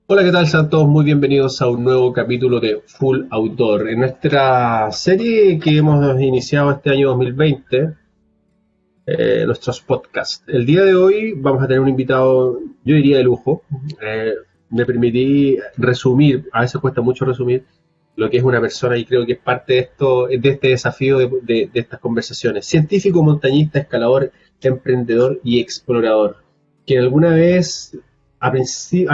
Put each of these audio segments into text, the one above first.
Hola, ¿qué tal? Sean todos muy bienvenidos a un nuevo capítulo de Full Outdoor. En nuestra serie que hemos iniciado este año 2020, nuestros podcasts. El día de hoy vamos a tener un invitado, yo diría de lujo. Eh, Me permití resumir, a veces cuesta mucho resumir, lo que es una persona y creo que es parte de este desafío de estas conversaciones. Científico, montañista, escalador, emprendedor y explorador, que alguna vez, a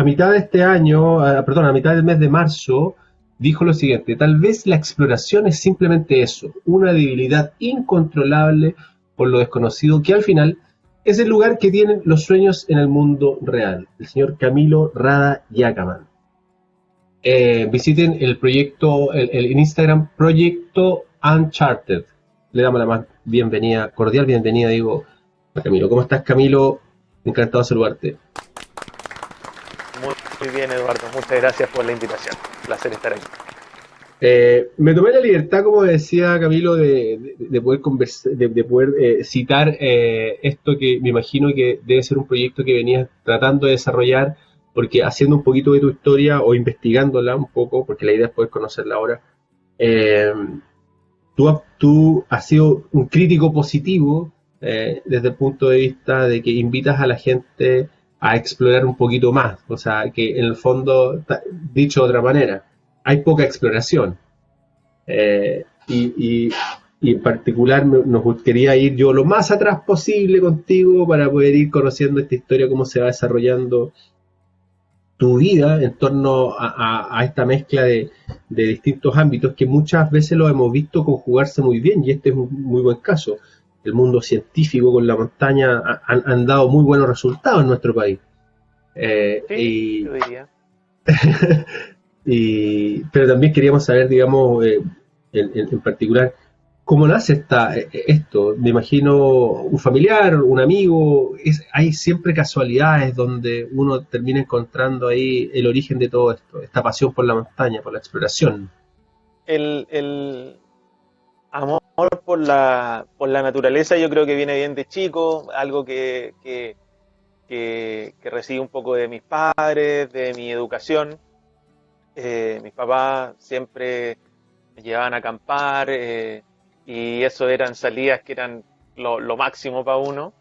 mitad de este año, perdón, a mitad del mes de marzo, dijo lo siguiente: tal vez la exploración es simplemente eso, una debilidad incontrolable por lo desconocido, que al final es el lugar que tienen los sueños en el mundo real. El señor Camilo Rada Yacaman. Visiten el proyecto, en Instagram, Proyecto Uncharted. Le damos la más bienvenida, cordial bienvenida, digo, a Camilo. ¿Cómo estás, Camilo? Encantado de saludarte. Muy bien, Eduardo. Muchas gracias por la invitación. Un placer estar aquí. Me tomé la libertad, como decía Camilo, de poder de poder citar esto que me imagino que debe ser un proyecto que venías tratando de desarrollar, porque haciendo un poquito de tu historia o investigándola un poco, porque la idea es poder conocerla ahora. eh, tú has sido un crítico positivo desde el punto de vista de que invitas a la gente a explorar un poquito más. O sea, que en el fondo, dicho de otra manera, hay poca exploración. Eh, y, y- y en particular nos gustaría ir yo lo más atrás posible contigo para poder ir conociendo esta historia, cómo se va desarrollando tu vida en torno a esta mezcla de distintos ámbitos que muchas veces lo hemos visto conjugarse muy bien, y este es un muy buen caso. El mundo científico con la montaña han dado muy buenos resultados en nuestro país. Eh, Sí, y, yo diría. pero también queríamos saber, digamos, en particular, cómo nace esto. Me imagino un familiar, un amigo. Hay siempre casualidades donde uno termina encontrando ahí el origen de todo esto, esta pasión por la montaña, por la exploración. El amor por la naturaleza yo creo que viene bien de chico, algo que recibí un poco de mis padres, de mi educación. Mis papás siempre me llevaban a acampar y eso eran salidas que eran lo máximo para uno.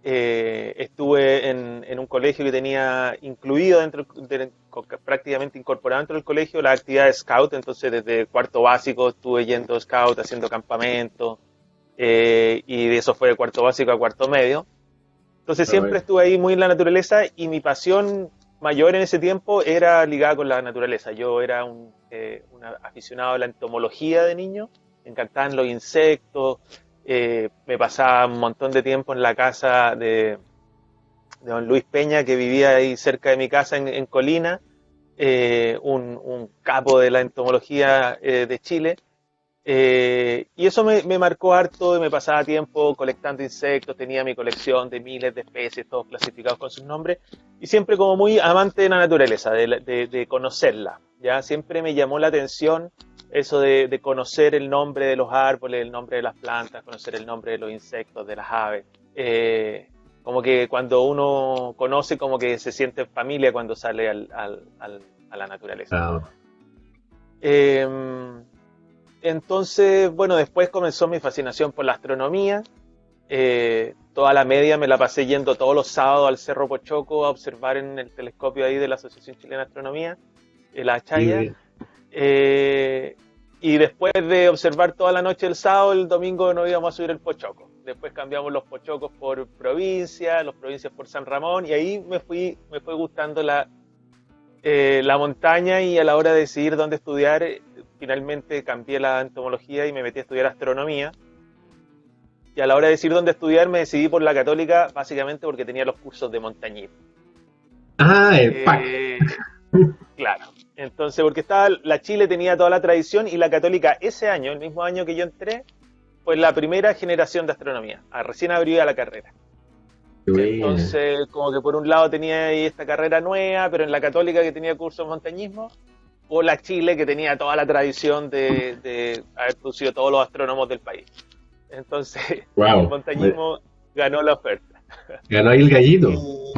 Estuve en un colegio que tenía incluido prácticamente incorporado dentro del colegio la actividad de scout, entonces desde cuarto básico estuve yendo scout, haciendo campamento, y de eso fue de cuarto básico a cuarto medio. Entonces A siempre ver. estuve ahí muy en la naturaleza y mi pasión mayor en ese tiempo era ligada con la naturaleza. Yo era un aficionado a la entomología de niño, me encantaban los insectos, me pasaba un montón de tiempo en la casa de don Luis Peña, que vivía ahí cerca de mi casa en Colina, un capo de la entomología de Chile. Y eso me marcó harto, y me pasaba tiempo colectando insectos, tenía mi colección de miles de especies, todos clasificados con sus nombres, y siempre como muy amante de la naturaleza, de conocerla, ¿ya? Siempre me llamó la atención eso de conocer el nombre de los árboles, el nombre de las plantas, conocer el nombre de los insectos, de las aves. Como que cuando uno conoce, como que se siente en familia cuando sale a la naturaleza. Ah, Eh, entonces, bueno, después comenzó mi fascinación por la astronomía. Toda la media me la pasé yendo todos los sábados al Cerro Pochoco a observar en el telescopio ahí de la Asociación Chilena de Astronomía, la qué Chaya. bien. Eh, y después de observar toda la noche el sábado, el domingo nos íbamos a subir el Pochoco. Después cambiamos los Pochocos por provincia, los provincias por San Ramón, y ahí me fue gustando la montaña, y a la hora de decidir dónde estudiar, finalmente cambié la entomología y me metí a estudiar astronomía. Y a la hora de decidir dónde estudiar me decidí por la Católica, básicamente porque tenía los cursos de montañismo. Ah, el pack. Eh, claro. Entonces, porque estaba, la Chile tenía toda la tradición, y la Católica ese año, el mismo año que yo entré, fue la primera generación de astronomía, recién abría la carrera. Qué buena. Entonces, como que por un lado tenía ahí esta carrera nueva, pero en la Católica, que tenía cursos de montañismo, o la Chile, que tenía toda la tradición de haber producido todos los astrónomos del país. Entonces, el Wow. montañismo ganó la oferta. Ganó ahí el gallito. Y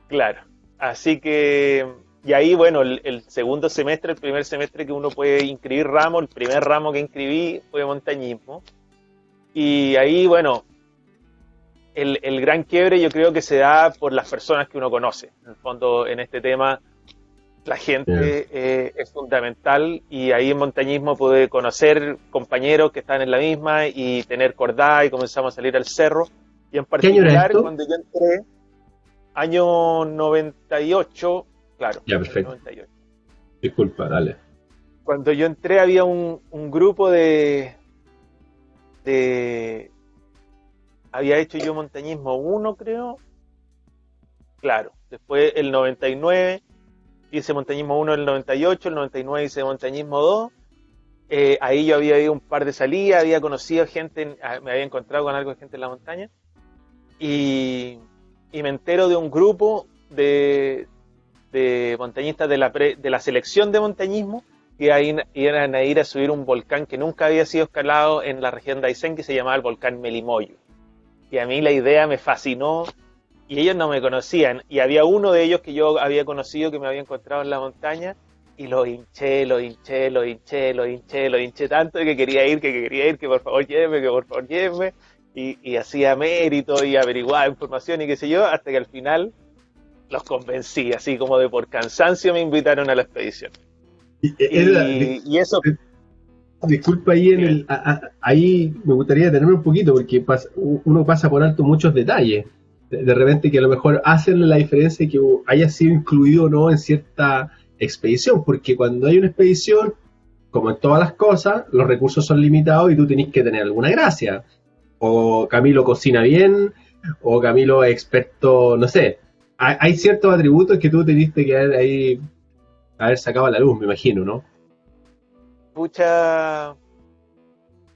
claro, así que Y ahí, bueno, el segundo semestre, el primer semestre que uno puede inscribir ramo, el primer ramo que inscribí fue montañismo. Y ahí, bueno, el gran quiebre yo creo que se da por las personas que uno conoce. En el fondo, en este tema, la Yeah. gente es fundamental y ahí en montañismo pude conocer compañeros que están en la misma y tener cordada y comenzamos a salir al cerro. Y en ¿Qué año era particular, esto? cuando yo entré, año 98, claro, Ya, año perfecto. 98. Disculpa, dale. Cuando yo entré había un grupo de... Había hecho yo montañismo 1, creo. Claro, después el 99 hice montañismo 1 el 98, el 99 hice montañismo 2. Ahí yo había ido un par de salidas, había conocido gente, me había encontrado con algo de gente en la montaña. Y me entero de un grupo de montañistas de la selección de montañismo que iban a ir a subir un volcán que nunca había sido escalado en la región de Aysén, que se llamaba el volcán Melimoyo. Y a mí la idea me fascinó y ellos no me conocían. Y había uno de ellos que yo había conocido, que me había encontrado en la montaña, y lo hinché, lo hinché, lo hinché, lo hinché, lo hinché tanto de que quería ir, que por favor lléveme, que por favor lléveme. Y hacía mérito y averiguaba información y qué sé yo, hasta que al final los convencí, así como de por cansancio me invitaron a la expedición. Era, Y eso, disculpa ahí dime. ahí me gustaría detenerme un poquito porque uno pasa por alto muchos detalles. De repente que a lo mejor hacen la diferencia que haya sido incluido o no en cierta expedición, porque cuando hay una expedición, como en todas las cosas, los recursos son limitados y tú tenés que tener alguna gracia. O Camilo cocina bien, o Camilo es experto, no sé. Hay ciertos atributos que tú teniste que haber sacado a la luz, me imagino, ¿no? Pucha,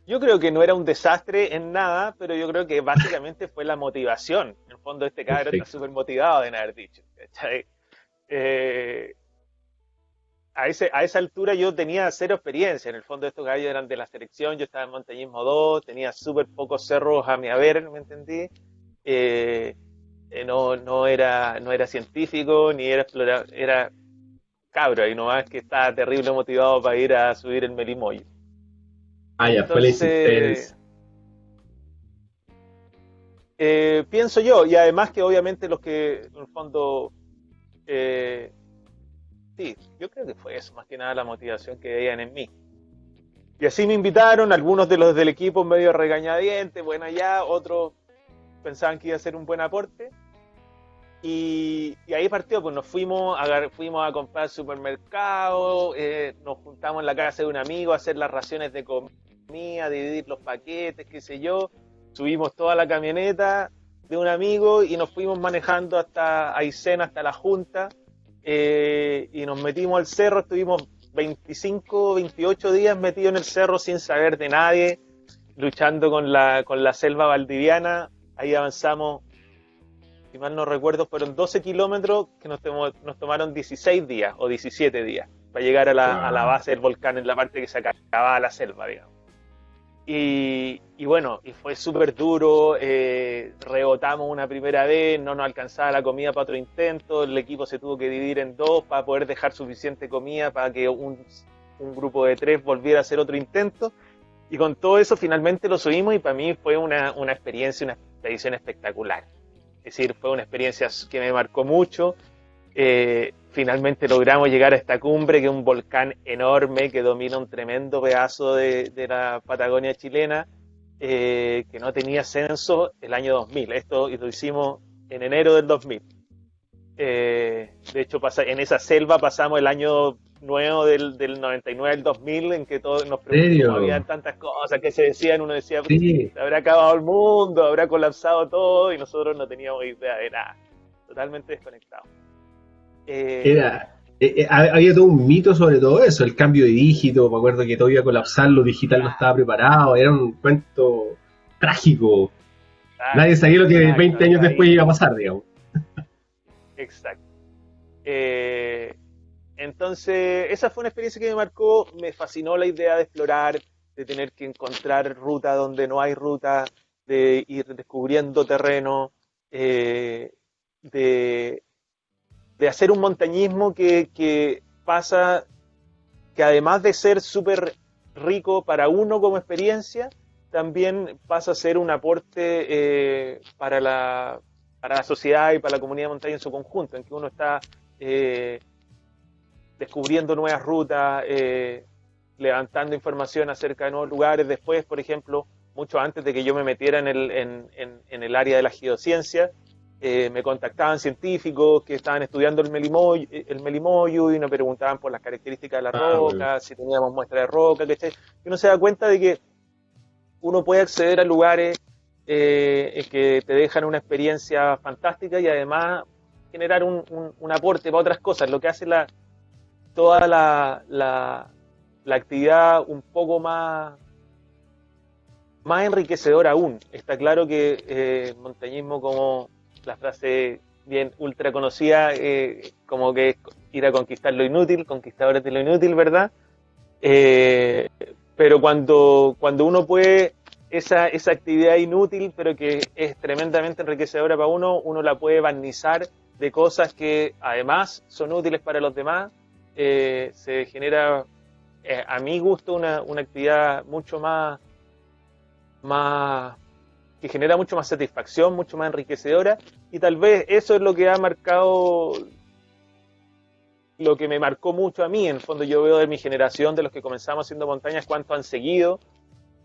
yo creo que no era un desastre en nada, pero yo creo que básicamente fue la motivación. En el fondo este cabro está Perfecto. súper motivado de haber dicho. ¿Cachai? Eh, a esa altura yo tenía cero experiencia. En el fondo estos gallos eran de la selección, yo estaba en montañismo 2, tenía súper pocos cerros a mi haber, ¿me entendí? Eh, no era científico, ni era explorador, era cabro, y nomás que estaba terrible motivado para ir a subir el Melimoyo. Ah, ya, fue la Entonces, insistencia. pienso yo, y además que obviamente los que en el fondo, eh, sí, yo creo que fue eso, más que nada la motivación que veían en mí. Y así me invitaron, algunos de los del equipo medio regañadientes, bueno ya, otros pensaban que iba a ser un buen aporte. Y ahí partió, pues nos fuimos a comprar al supermercado, nos juntamos en la casa de un amigo a hacer las raciones de comida, dividir los paquetes, qué sé yo. Subimos toda la camioneta de un amigo y nos fuimos manejando hasta Aysén, hasta la Junta, y nos metimos al cerro, estuvimos 25, 28 días metidos en el cerro sin saber de nadie, luchando con la selva valdiviana. Ahí avanzamos, si mal no recuerdo, fueron 12 kilómetros que nos tomaron 16 días o 17 días para llegar a la Wow. base del volcán, en la parte que se acababa la selva, digamos. Y bueno, y fue súper duro, rebotamos una primera vez, no nos alcanzaba la comida para otro intento, el equipo se tuvo que dividir en dos para poder dejar suficiente comida para que un grupo de tres volviera a hacer otro intento. Y con todo eso finalmente lo subimos y para mí fue una experiencia, una expedición espectacular. Es decir, fue una experiencia que me marcó mucho. Finalmente logramos llegar a esta cumbre, que es un volcán enorme que domina un tremendo pedazo de la Patagonia chilena, que no tenía censo el año 2000. Esto lo hicimos en enero del 2000. De hecho, en esa selva pasamos el año nuevo del 99 al 2000, en que todos nos ¿En como había serio? tantas cosas que se decían, uno decía, Sí. se habrá acabado el mundo, habrá colapsado todo, y nosotros no teníamos idea de nada, totalmente desconectados. Eh, Había todo un mito sobre todo eso, el cambio de dígito, me acuerdo que todo iba a colapsar, lo digital no estaba preparado, era un cuento trágico. Nadie exacto, sabía lo que exacto, 20 años después iba a ahí, pasar, digamos. exacto. Eh, entonces, esa fue una experiencia que me marcó, me fascinó la idea de explorar, de tener que encontrar ruta donde no hay ruta, de ir descubriendo terreno, de de hacer un montañismo que pasa, que además de ser súper rico para uno como experiencia, también pasa a ser un aporte para la sociedad y para la comunidad de montaña en su conjunto, en que uno está descubriendo nuevas rutas, levantando información acerca de nuevos lugares. Después, por ejemplo, mucho antes de que yo me metiera en el área de la geociencia, me contactaban científicos que estaban estudiando el Melimoyo y me preguntaban por las características de la Bueno. roca, si teníamos muestra de roca, ¿cachai? Y uno se da cuenta de que uno puede acceder a lugares que te dejan una experiencia fantástica y además generar un aporte para otras cosas, lo que hace toda la actividad un poco más enriquecedora aún. Está claro que montañismo, como la frase bien ultra conocida, como que es ir a conquistar lo inútil, conquistadores de lo inútil, ¿verdad? Eh, pero cuando uno puede, esa actividad inútil, pero que es tremendamente enriquecedora para uno la puede barnizar de cosas que además son útiles para los demás, se genera, a mi gusto, una actividad mucho más, que genera mucho más satisfacción, mucho más enriquecedora, y tal vez eso es lo que ha marcado, lo que me marcó mucho a mí. En el fondo yo veo de mi generación, de los que comenzamos haciendo montañas, cuánto han seguido,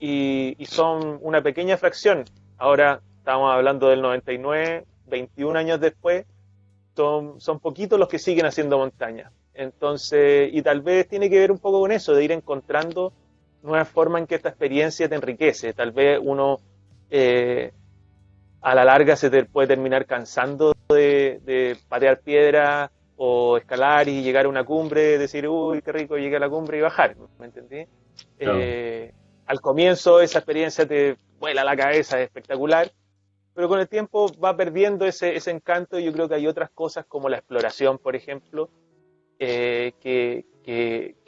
y son una pequeña fracción. Ahora estamos hablando del 99, 21 años después, son poquitos los que siguen haciendo montaña. Entonces, y tal vez tiene que ver un poco con eso, de ir encontrando nuevas formas en que esta experiencia te enriquece. Tal vez uno a la larga se te puede terminar cansando de patear piedra o escalar y llegar a una cumbre, decir, uy, qué rico, llegué a la cumbre y bajar, ¿me entendí? Claro. Al comienzo esa experiencia te vuela la cabeza, es espectacular, pero con el tiempo va perdiendo ese encanto, y yo creo que hay otras cosas como la exploración, por ejemplo, que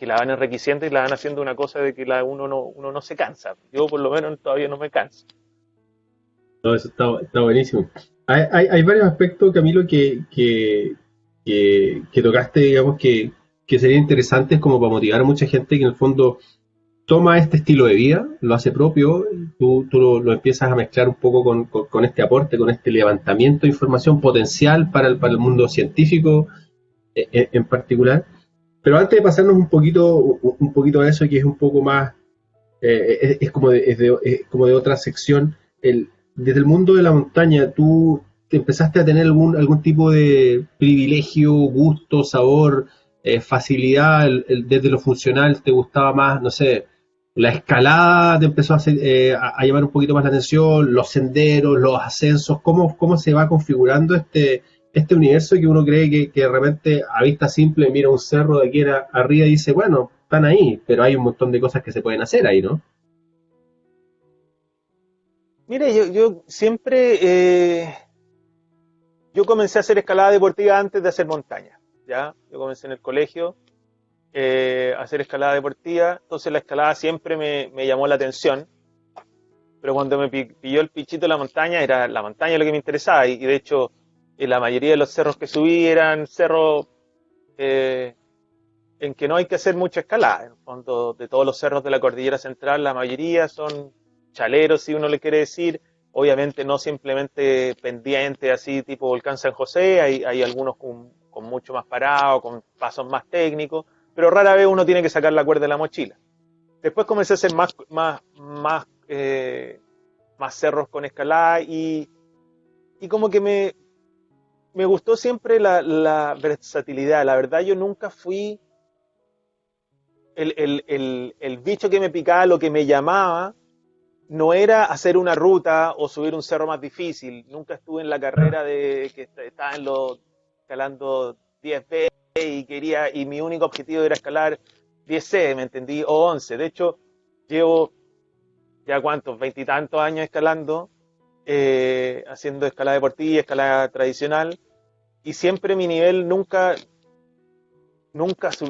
la van enriqueciendo y la van haciendo una cosa de que uno no se cansa. Yo por lo menos todavía no me canso. No, eso está buenísimo. Hay varios aspectos, Camilo, que tocaste, digamos, que serían interesantes como para motivar a mucha gente que en el fondo toma este estilo de vida, lo hace propio, tú lo empiezas a mezclar un poco con este aporte, con este levantamiento de información potencial para el mundo científico en particular. Pero antes de pasarnos un poquito a eso, que es un poco más, es como de otra sección, desde el mundo de la montaña, ¿tú te empezaste a tener algún tipo de privilegio, gusto, sabor, facilidad, desde lo funcional, te gustaba más, no sé, la escalada te empezó a llamar un poquito más la atención, los senderos, los ascensos, cómo se va configurando este universo que uno cree que de repente a vista simple mira un cerro de aquí arriba y dice, bueno, están ahí, pero hay un montón de cosas que se pueden hacer ahí, ¿no? Mire, yo siempre, yo comencé a hacer escalada deportiva antes de hacer montaña, ¿ya? Yo comencé en el colegio a hacer escalada deportiva, entonces la escalada siempre me llamó la atención, pero cuando me pilló el pichito de la montaña, era la montaña lo que me interesaba, y de hecho la mayoría de los cerros que subí eran cerros eh, en que no hay que hacer mucha escalada. En el fondo, de todos los cerros de la cordillera central, la mayoría son chaleros, si uno le quiere decir. Obviamente no simplemente pendientes así tipo Volcán San José, hay algunos con mucho más parado, con pasos más técnicos, pero rara vez uno tiene que sacar la cuerda de la mochila. Después comencé a hacer más cerros con escalada, y como que me gustó siempre la versatilidad. La verdad, yo nunca fui el bicho que me picaba, lo que me llamaba, no era hacer una ruta o subir un cerro más difícil. Nunca estuve en la carrera de que estaba escalando 10B y mi único objetivo era escalar 10C, ¿me entendí? O 11. De hecho, llevo ya cuántos, veintitantos años escalando, haciendo escalada deportiva, escalada tradicional, y siempre mi nivel nunca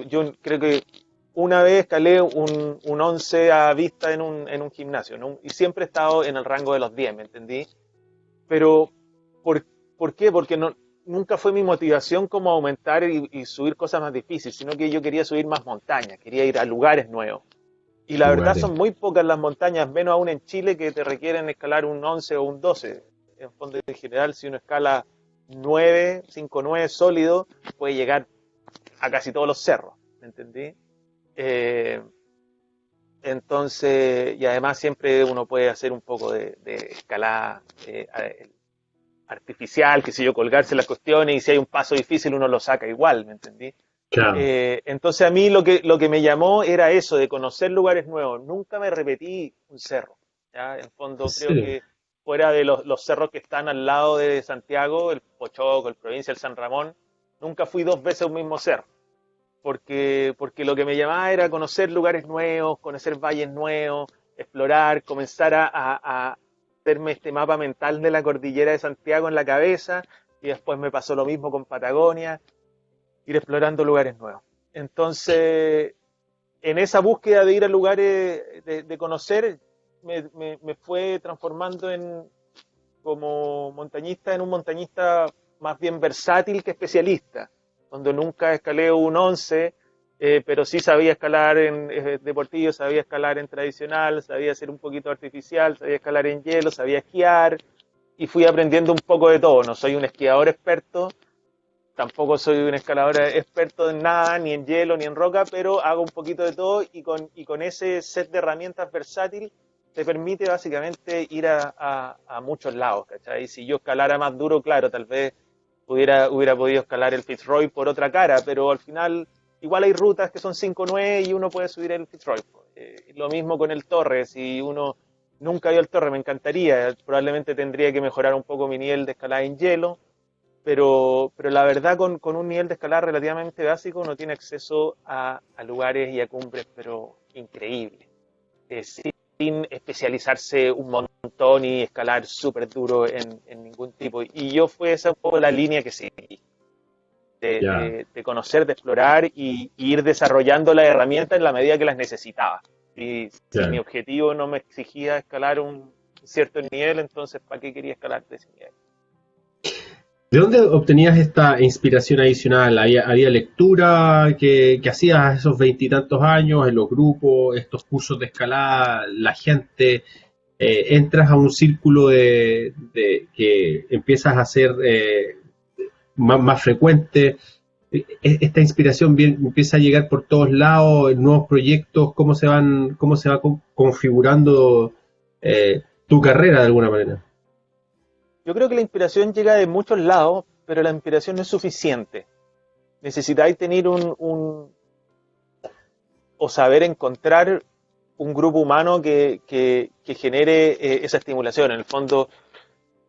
yo creo que una vez escalé un 11 a vista en un gimnasio, ¿no? Y siempre he estado en el rango de los 10, ¿me entendí? Pero, ¿por qué? Porque no, nunca fue mi motivación como aumentar y subir cosas más difíciles, sino que yo quería subir más montañas, quería ir a lugares nuevos. Y la verdad Lugares. son muy pocas las montañas, menos aún en Chile, que te requieren escalar un 11 o un 12. En fondo, en general, si uno escala 9, 5, 9 sólido, puede llegar a casi todos los cerros, ¿me entendí? Eh, entonces, y además siempre uno puede hacer un poco de escalada artificial, que sé yo, colgarse las cuestiones, y si hay un paso difícil uno lo saca igual, ¿me entendí? Claro. Entonces a mí lo que me llamó era eso, de conocer lugares nuevos. Nunca me repetí un cerro. ¿Ya? En ¿En fondo creo serio? que fuera de los cerros que están al lado de Santiago, el Pochoco, el Provincia, el San Ramón, nunca fui 2 veces a un mismo cerro. Porque lo que me llamaba era conocer lugares nuevos, conocer valles nuevos, explorar, comenzar a hacerme este mapa mental de la cordillera de Santiago en la cabeza, y después me pasó lo mismo con Patagonia, ir explorando lugares nuevos. Entonces, en esa búsqueda de ir a lugares, de conocer, me fue transformando como montañista en un montañista más bien versátil que especialista, donde nunca escalé un 11, pero sí sabía escalar en deportivo, sabía escalar en tradicional, sabía hacer un poquito artificial, sabía escalar en hielo, sabía esquiar, y fui aprendiendo un poco de todo. No soy un esquiador experto, tampoco soy un escalador experto en nada, ni en hielo, ni en roca, pero hago un poquito de todo, y con ese set de herramientas versátil te permite básicamente ir a muchos lados, ¿cachai? Si yo escalara más duro, claro, tal vez hubiera podido escalar el Fitzroy por otra cara, pero al final igual hay rutas que son 5-9 y uno puede subir el Fitzroy. Lo mismo con el Torre, si uno nunca vio el Torre, me encantaría, probablemente tendría que mejorar un poco mi nivel de escalada en hielo, pero la verdad con un nivel de escalada relativamente básico uno tiene acceso a lugares y a cumbres, pero increíbles, sin especializarse un montón y escalar súper duro en ningún tipo. Y yo fue esa un poco la línea que seguí, Ya, de conocer, de explorar y ir desarrollando las herramientas en la medida que las necesitaba. Y si mi claro. objetivo no me exigía escalar un cierto nivel, entonces ¿para qué quería escalar de ese nivel? ¿De dónde obtenías esta inspiración adicional? ¿Había lectura que hacías a esos veintitantos años en los grupos, estos cursos de escalada, la gente? Entras a un círculo que empiezas a hacer más frecuente. Esta inspiración empieza a llegar por todos lados, en nuevos proyectos, cómo se va configurando tu carrera de alguna manera. Yo creo que la inspiración llega de muchos lados, pero la inspiración no es suficiente. Necesitáis tener o saber encontrar un grupo humano que genere esa estimulación. En el fondo,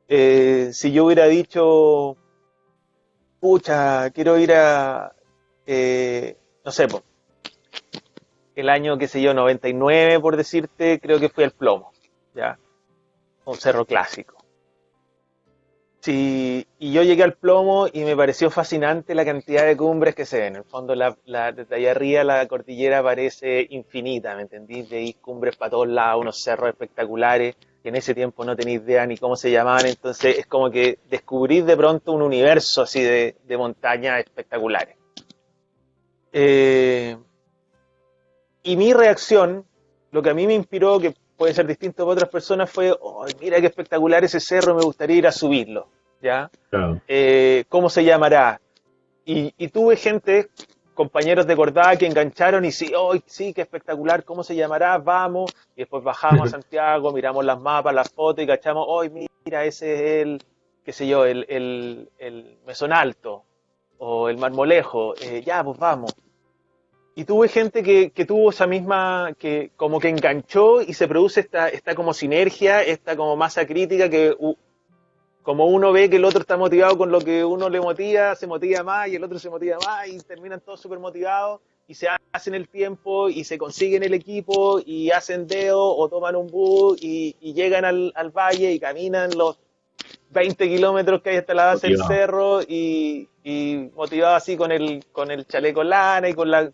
si yo hubiera dicho, pucha, quiero ir no sé, po, el año, qué sé yo, 99, por decirte, creo que fue el Plomo, ¿ya? Un cerro clásico. Sí, y yo llegué al Plomo y me pareció fascinante la cantidad de cumbres que se ven. En el fondo, desde allá arriba la cordillera parece infinita, ¿me entendí? Veis cumbres para todos lados, unos cerros espectaculares, que en ese tiempo no tenía idea ni cómo se llamaban, entonces es como que descubrís de pronto un universo así de montañas espectaculares. Eh, y mi reacción, lo que a mí me inspiró, que puede ser distinto para otras personas, fue, oh, mira qué espectacular ese cerro, me gustaría ir a subirlo, ¿ya? Claro. ¿Cómo se llamará? Y tuve gente, compañeros de Cordada, que engancharon y sí, oh, sí, qué espectacular, ¿cómo se llamará? Vamos. Y después bajamos a Santiago, miramos las mapas, las fotos y cachamos, oh, mira, ese es el, qué sé yo, el Mesón Alto o el Marmolejo. Ya, pues vamos. Y tuve gente que tuvo esa misma, que como que enganchó y se produce esta como sinergia, esta como masa crítica que como uno ve que el otro está motivado con lo que uno le motiva, se motiva más y el otro se motiva más y terminan todos súper motivados y se hacen el tiempo y se consiguen el equipo y hacen dedo o toman un bus y llegan al valle y caminan los 20 kilómetros que hay hasta la base del Motivado. cerro y motivado así con el chaleco lana y con la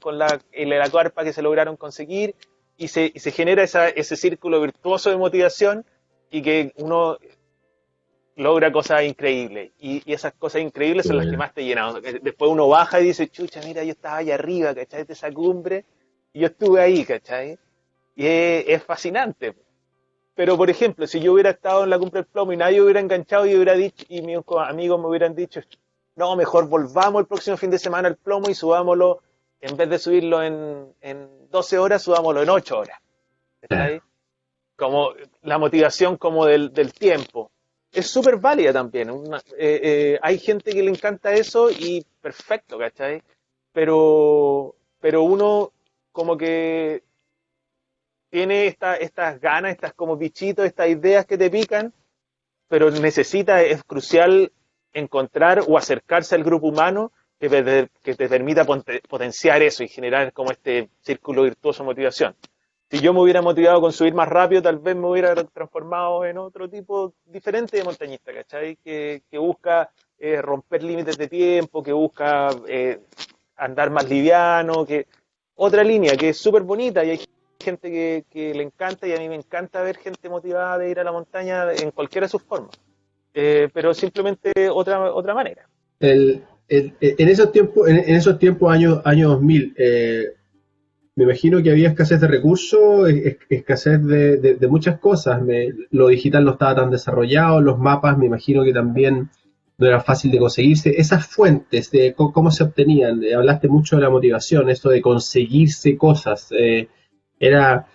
carpa que se lograron conseguir y se genera ese círculo virtuoso de motivación y que uno logra cosas increíbles. Y esas cosas increíbles Qué son las que bueno. más te llenan. Después uno baja y dice, chucha, mira, yo estaba allá arriba, ¿cachai? De esa cumbre, y yo estuve ahí, ¿cachai? Y es fascinante. Pero, por ejemplo, si yo hubiera estado en la cumbre del plomo y nadie hubiera enganchado y hubiera dicho, y mis amigos me hubieran dicho, no, mejor volvamos el próximo fin de semana al plomo y subámoslo, en vez de subirlo en 12 horas, subámoslo en 8 horas. ¿Cachai? Claro. Como la motivación como del tiempo. Es súper válida también. Hay gente que le encanta eso y perfecto, ¿cachai? Pero uno como que tiene estas ganas, estas como bichitos, estas ideas que te pican, pero es crucial encontrar o acercarse al grupo humano que te permita potenciar eso y generar como este círculo virtuoso de motivación. Si yo me hubiera motivado con subir más rápido, tal vez me hubiera transformado en otro tipo diferente de montañista, ¿cachai? Que busca romper límites de tiempo, que busca andar más liviano, que otra línea que es súper bonita y hay gente que le encanta y a mí me encanta ver gente motivada de ir a la montaña en cualquiera de sus formas, pero simplemente otra manera. En esos tiempos años 2000, me imagino que había escasez de recursos, escasez de muchas cosas. Lo digital no estaba tan desarrollado, los mapas me imagino que también no era fácil de conseguirse. Esas fuentes de cómo se obtenían, hablaste mucho de la motivación, eso de conseguirse cosas. Era,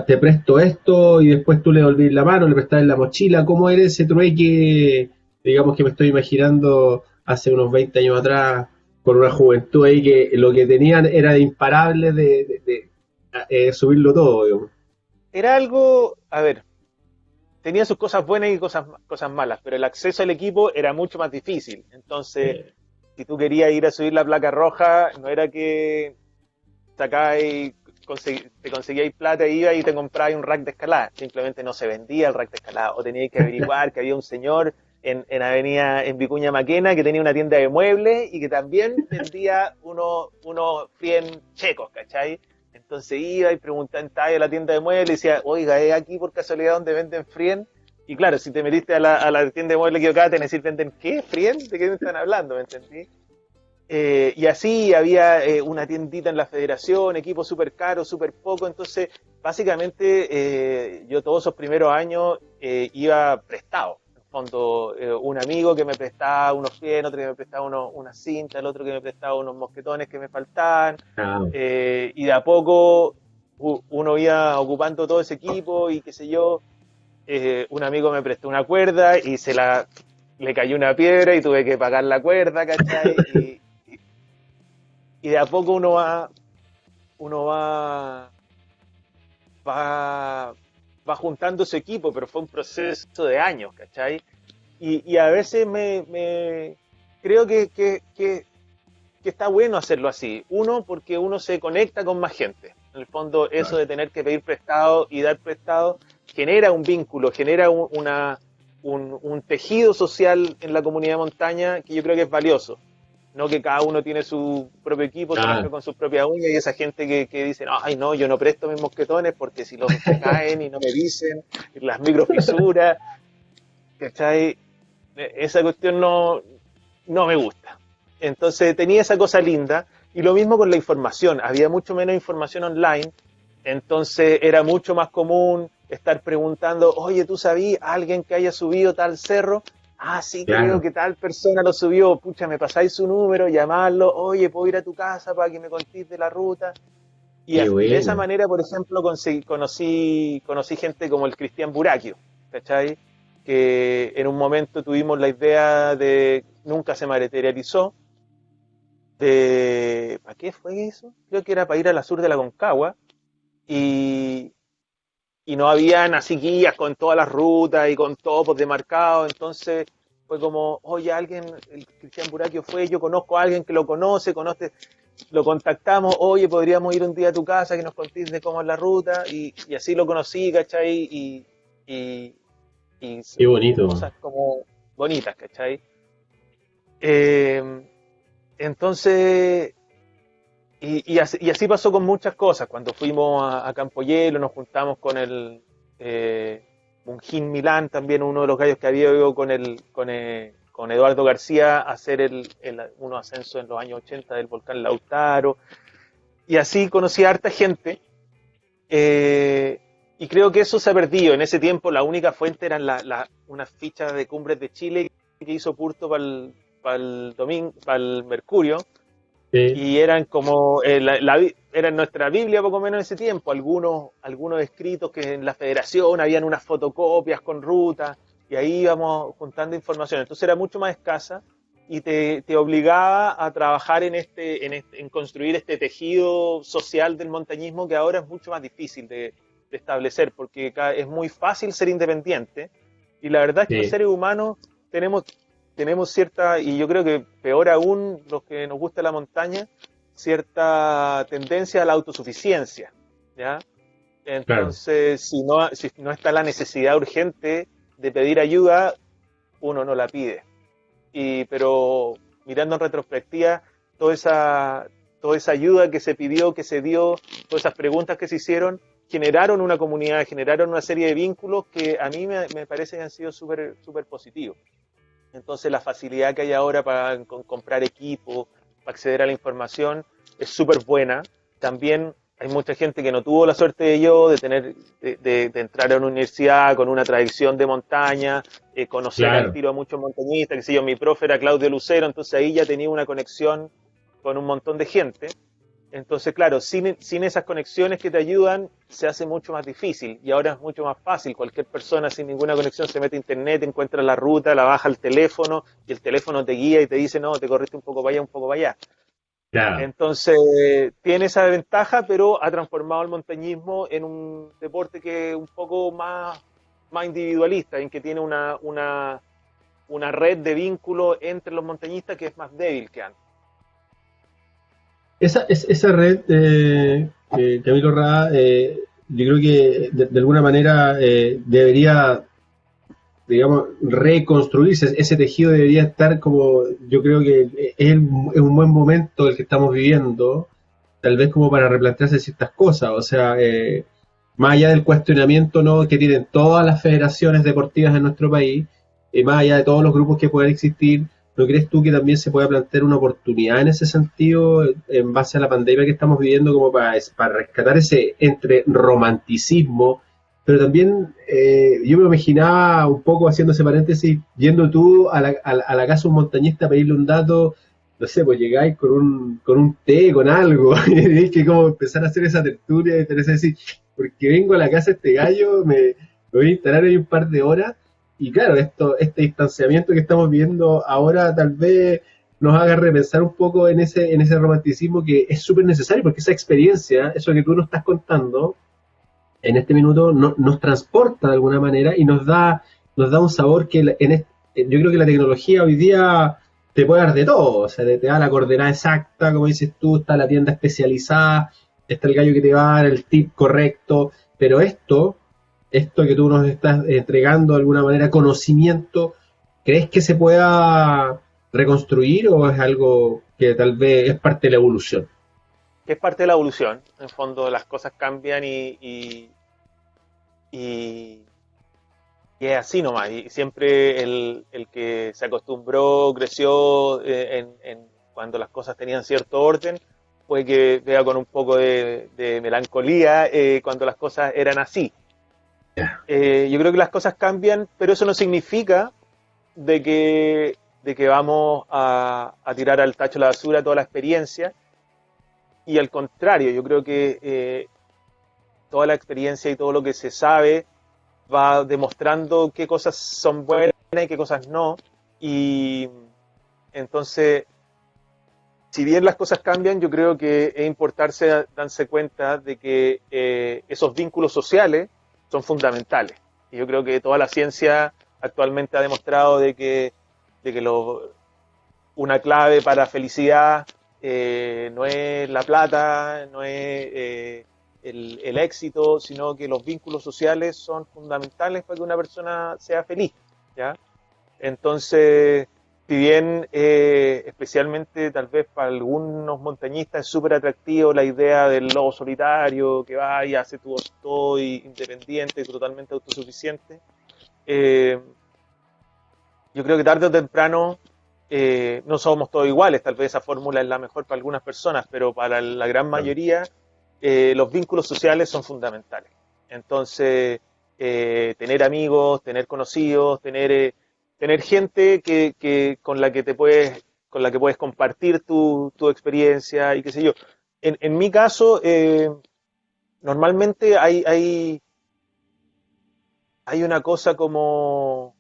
te presto esto y después tú le devolvís la mano, le prestás la mochila. ¿Cómo era ese trueque, digamos que me estoy imaginando hace unos 20 años atrás? Con una juventud ahí que lo que tenían era de imparable de subirlo todo, digamos. Era algo, a ver, tenía sus cosas buenas y cosas malas, pero el acceso al equipo era mucho más difícil. Entonces, Eh, si tú querías ir a subir la placa roja, no era que sacáis, te conseguíais plata, iba y te comprabais un rack de escalada. Simplemente no se vendía el rack de escalada. O teníais que averiguar que había un señor en Vicuña Maquena que tenía una tienda de muebles y que también vendía unos frien checos, ¿cachai? Entonces iba y preguntaba en la tienda de muebles y decía, oiga, ¿es aquí por casualidad donde venden frien? Y claro, si te metiste a la tienda de muebles equivocada, te decir, ¿venden qué? ¿Frien? ¿De qué me están hablando? ¿Me entendí? Y así había una tiendita en la federación, equipo súper caro, súper poco, entonces básicamente yo todos esos primeros años iba prestado. En el fondo, un amigo que me prestaba unos pies, otro que me prestaba unas cintas, el otro que me prestaba unos mosquetones que me faltaban, ah, y de a poco uno iba ocupando todo ese equipo y qué sé yo, un amigo me prestó una cuerda y le cayó una piedra y tuve que pagar la cuerda, ¿cachai? Y de a poco uno va, va juntando su equipo, pero fue un proceso de años, ¿cachai? Y a veces creo que está bueno hacerlo así. Uno, porque uno se conecta con más gente. En el fondo, eso claro. de tener que pedir prestado y dar prestado genera un vínculo, genera un tejido social en la comunidad de montaña que yo creo que es valioso. No que cada uno tiene su propio equipo, se rasca Ah, con sus propias uñas y esa gente que dice, ay no, yo no presto mis mosquetones porque si los se caen y no me dicen, las microfisuras, ¿cachai? Esa cuestión no me gusta. Entonces tenía esa cosa linda y lo mismo con la información, había mucho menos información online, entonces era mucho más común estar preguntando, oye, ¿tú sabías alguien que haya subido tal cerro? Ah, sí, creo claro. que tal persona lo subió, pucha, me pasáis su número, llamarlo, oye, puedo ir a tu casa para que me contéis de la ruta. Y Qué de esa buena. manera, por ejemplo, conocí gente como el Cristian Burakio, ¿cachai? Que en un momento tuvimos la idea de, nunca se materializó, ¿para qué fue eso? Creo que era para ir a la sur de la Concagua y, y no habían así guías con todas las rutas y con topos demarcados, entonces fue como, oye, el Cristian Burakio fue, yo conozco a alguien que lo conoce, lo contactamos, oye, podríamos ir un día a tu casa que nos contéis de cómo es la ruta, y así lo conocí, ¿cachai? Y, y Qué bonito. cosas como bonitas, ¿cachai? Eh, entonces, y así pasó con muchas cosas. Cuando fuimos a Campo Hielo, nos juntamos con eh, Munjin Milán, también uno de los gallos que había ido con Eduardo García a hacer unos ascensos en los años 80 del volcán Lautaro. Y así conocí a harta gente. Y creo que eso se ha perdido. En ese tiempo la única fuente eran unas fichas de Cumbres de Chile que hizo Purto para el Mercurio. Sí, Y eran como eran nuestra Biblia poco menos en ese tiempo, algunos escritos que en la federación habían unas fotocopias con rutas, y ahí íbamos juntando información. Entonces era mucho más escasa y te obligaba a trabajar en construir este tejido social del montañismo, que ahora es mucho más difícil de establecer, porque es muy fácil ser independiente, y la verdad es que los sí, seres humanos tenemos cierta, y yo creo que peor aún los que nos gusta la montaña, cierta tendencia a la autosuficiencia, ¿ya? claro. Entonces, si no está la necesidad urgente de pedir ayuda, uno no la pide. Pero mirando en retrospectiva, toda esa, toda esa ayuda que se pidió, que se dio, todas esas preguntas que se hicieron, generaron una comunidad, generaron una serie de vínculos que a mí me parece que han sido súper súper positivos. Entonces la facilidad que hay ahora para comprar equipo, para acceder a la información, es súper buena. También hay mucha gente que no tuvo la suerte de entrar a una universidad con una tradición de montaña, conocer al Claro. tiro a muchos montañistas, que sé yo, mi profe era Claudio Lucero, entonces ahí ya tenía una conexión con un montón de gente. Entonces, claro, sin esas conexiones que te ayudan, se hace mucho más difícil, y ahora es mucho más fácil. Cualquier persona sin ninguna conexión se mete a internet, encuentra la ruta, la baja al teléfono, y el teléfono te guía y te dice, no, te corriste un poco para allá, un poco para allá. Claro. Entonces, tiene esa ventaja, pero ha transformado el montañismo en un deporte que es un poco más individualista, en que tiene una red de vínculos entre los montañistas que es más débil que antes. Esa red, Camilo Rada, yo creo que de alguna manera debería, digamos, reconstruirse. Ese tejido debería estar como, yo creo que es un buen momento el que estamos viviendo, tal vez como para replantearse ciertas cosas. O sea, más allá del cuestionamiento, ¿no?, que tienen todas las federaciones deportivas en nuestro país, más allá de todos los grupos que puedan existir, ¿no crees tú que también se puede plantear una oportunidad en ese sentido, en base a la pandemia que estamos viviendo, como para rescatar ese entre romanticismo, pero también yo me imaginaba un poco, haciendo ese paréntesis, yendo tú a la casa de un montañista a pedirle un dato, no sé, pues llegáis con un té, con algo, y tenéis que como empezar a hacer esa tertulia y tenés que decir, porque vengo a la casa de este gallo, me voy a instalar ahí un par de horas, y claro, este distanciamiento que estamos viendo ahora tal vez nos haga repensar un poco en ese romanticismo que es súper necesario, porque esa experiencia, eso que tú nos estás contando, en este minuto nos transporta de alguna manera y nos da un sabor que yo creo que la tecnología hoy día te puede dar de todo, o sea, te da la coordenada exacta, como dices tú, está la tienda especializada, está el gallo que te va a dar el tip correcto, pero esto que tú nos estás entregando de alguna manera, conocimiento, ¿crees que se pueda reconstruir o es algo que tal vez es parte de la evolución? Que es parte de la evolución. En el fondo las cosas cambian y, y es así nomás. Y siempre el que se acostumbró, creció cuando las cosas tenían cierto orden, puede que vea con un poco de melancolía cuando las cosas eran así. Yo creo que las cosas cambian, pero eso no significa de que vamos a tirar al tacho la basura toda la experiencia. Y al contrario, yo creo que toda la experiencia y todo lo que se sabe va demostrando qué cosas son buenas y qué cosas no. Y entonces, si bien las cosas cambian, yo creo que es importante darse cuenta de que esos vínculos sociales son fundamentales. Y yo creo que toda la ciencia actualmente ha demostrado de que una clave para la felicidad no es la plata, no es el éxito, sino que los vínculos sociales son fundamentales para que una persona sea feliz, ¿ya? Entonces, si bien especialmente tal vez para algunos montañistas es súper atractivo la idea del lobo solitario que va y hace todo independiente, totalmente autosuficiente, eh, yo creo que tarde o temprano no somos todos iguales, tal vez esa fórmula es la mejor para algunas personas, pero para la gran mayoría los vínculos sociales son fundamentales. Entonces, tener amigos, tener conocidos, tener gente con la que con la que puedes compartir tu experiencia y qué sé yo. En mi caso, normalmente hay una cosa como,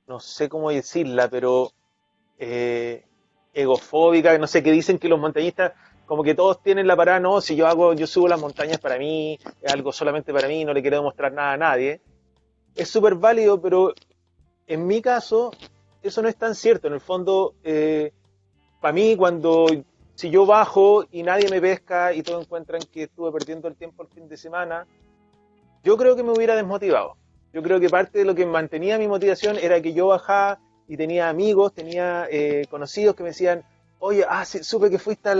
no sé cómo decirla, pero eh, egofóbica, no sé, que dicen que los montañistas, como que todos tienen la parada, no, si yo subo las montañas para mí, es algo solamente para mí, no le quiero demostrar nada a nadie. Es súper válido, pero en mi caso, eso no es tan cierto. En el fondo, para mí, si yo bajo y nadie me pesca y todos encuentran que estuve perdiendo el tiempo el fin de semana, yo creo que me hubiera desmotivado. Yo creo que parte de lo que mantenía mi motivación era que yo bajaba y tenía amigos, tenía conocidos que me decían, oye, sí, supe que fuiste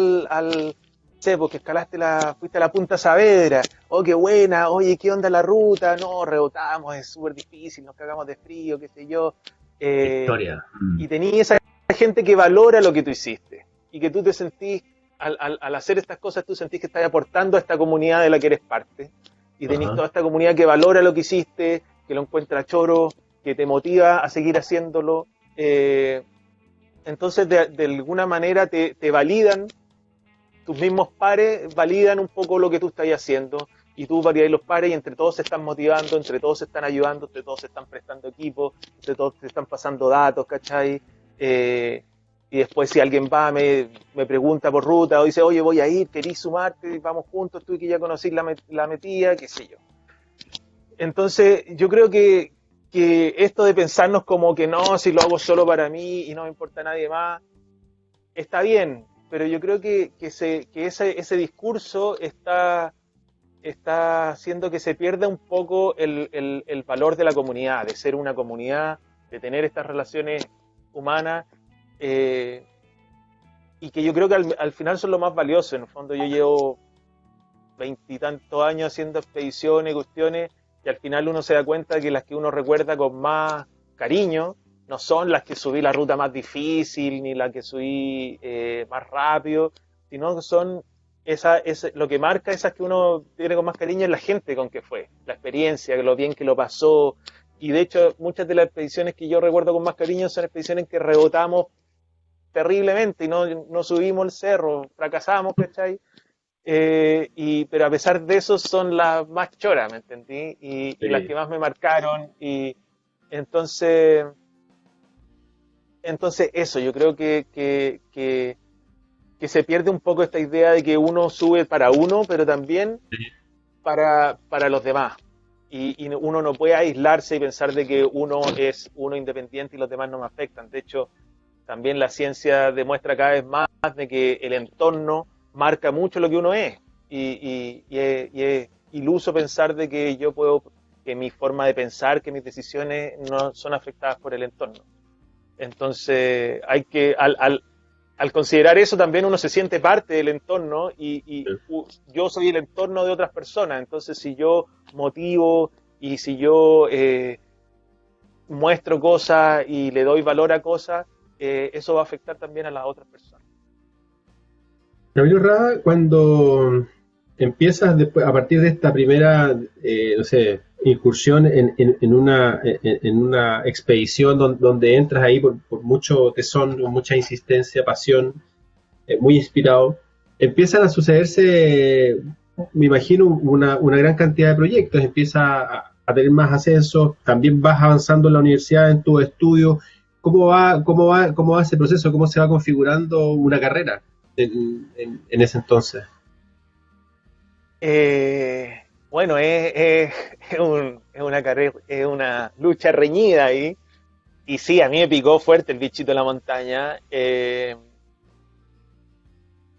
sé, porque fuiste a la Punta Saavedra, oh, qué buena, oye, ¿qué onda la ruta? No, rebotamos, es súper difícil, nos cagamos de frío, qué sé yo. Historia. Y tenía esa gente que valora lo que tú hiciste y que tú te sentís, al hacer estas cosas, tú sentís que estás aportando a esta comunidad de la que eres parte y tenéis Ajá. toda esta comunidad que valora lo que hiciste, que lo encuentra choro, que te motiva a seguir haciéndolo. Entonces, de alguna manera, te validan, tus mismos pares validan un poco lo que tú estás haciendo y tú validas los pares y entre todos se están motivando, entre todos se están ayudando, entre todos se están prestando equipos, entre todos se están pasando datos, ¿cachai? Y después si alguien va, me pregunta por ruta o dice, oye, voy a ir, querís sumarte, vamos juntos, tú que ya conocís la metida, qué sé yo. Entonces, yo creo que esto de pensarnos como que no, si lo hago solo para mí y no me importa a nadie más, está bien, pero yo creo que ese discurso está haciendo que se pierda un poco el valor de la comunidad, de ser una comunidad, de tener estas relaciones humanas, eh, y que yo creo que al final son lo más valioso. En el fondo yo llevo veintitantos años haciendo expediciones, cuestiones, y al final uno se da cuenta que las que uno recuerda con más cariño no son las que subí la ruta más difícil, ni las que subí más rápido, sino que son lo que marca esas que uno tiene con más cariño es la gente con que fue, la experiencia, lo bien que lo pasó. Y de hecho, muchas de las expediciones que yo recuerdo con más cariño son expediciones en que rebotamos terriblemente y no subimos el cerro, fracasamos, ¿cachai? Pero a pesar de eso son las más choras, ¿me entendí? Y las Sí. que más me marcaron. Y entonces, entonces eso, yo creo que se pierde un poco esta idea de que uno sube para uno, pero también para los demás. Y uno no puede aislarse y pensar de que uno es uno independiente y los demás no me afectan. De hecho, también la ciencia demuestra cada vez más de que el entorno marca mucho lo que uno es. Y es iluso pensar de que que mi forma de pensar, que mis decisiones no son afectadas por el entorno. Entonces, al considerar eso, también uno se siente parte del entorno yo soy el entorno de otras personas. Entonces, si yo motivo y si yo muestro cosas y le doy valor a cosas, eso va a afectar también a las otras personas. Gabriel Rada, cuando empiezas después, a partir de esta primera, no sé, incursión en una expedición donde entras ahí por mucho tesón, con mucha insistencia, pasión, muy inspirado, empiezan a sucederse, me imagino, una gran cantidad de proyectos, empieza a tener más ascensos, también vas avanzando en la universidad, en tu estudio. Cómo va ese proceso? ¿Cómo se va configurando una carrera en ese entonces? Bueno, es una carrera, es una lucha reñida ahí. Y sí, a mí me picó fuerte el bichito de la montaña.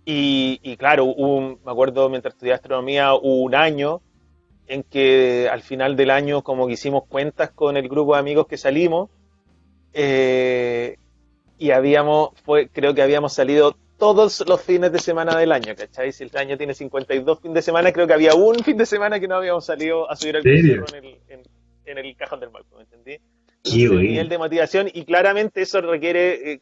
Y claro, me acuerdo mientras estudiaba astronomía, hubo un año en que al final del año como que hicimos cuentas con el grupo de amigos que salimos, eh, creo que habíamos salido todos los fines de semana del año, ¿cachai? Si el año tiene 52 fines de semana, creo que había un fin de semana que no habíamos salido a subir al ¿En serio? cerro en el Cajón del Maipo, ¿me entendí? Qué Entonces el nivel bueno. de motivación, y claramente eso requiere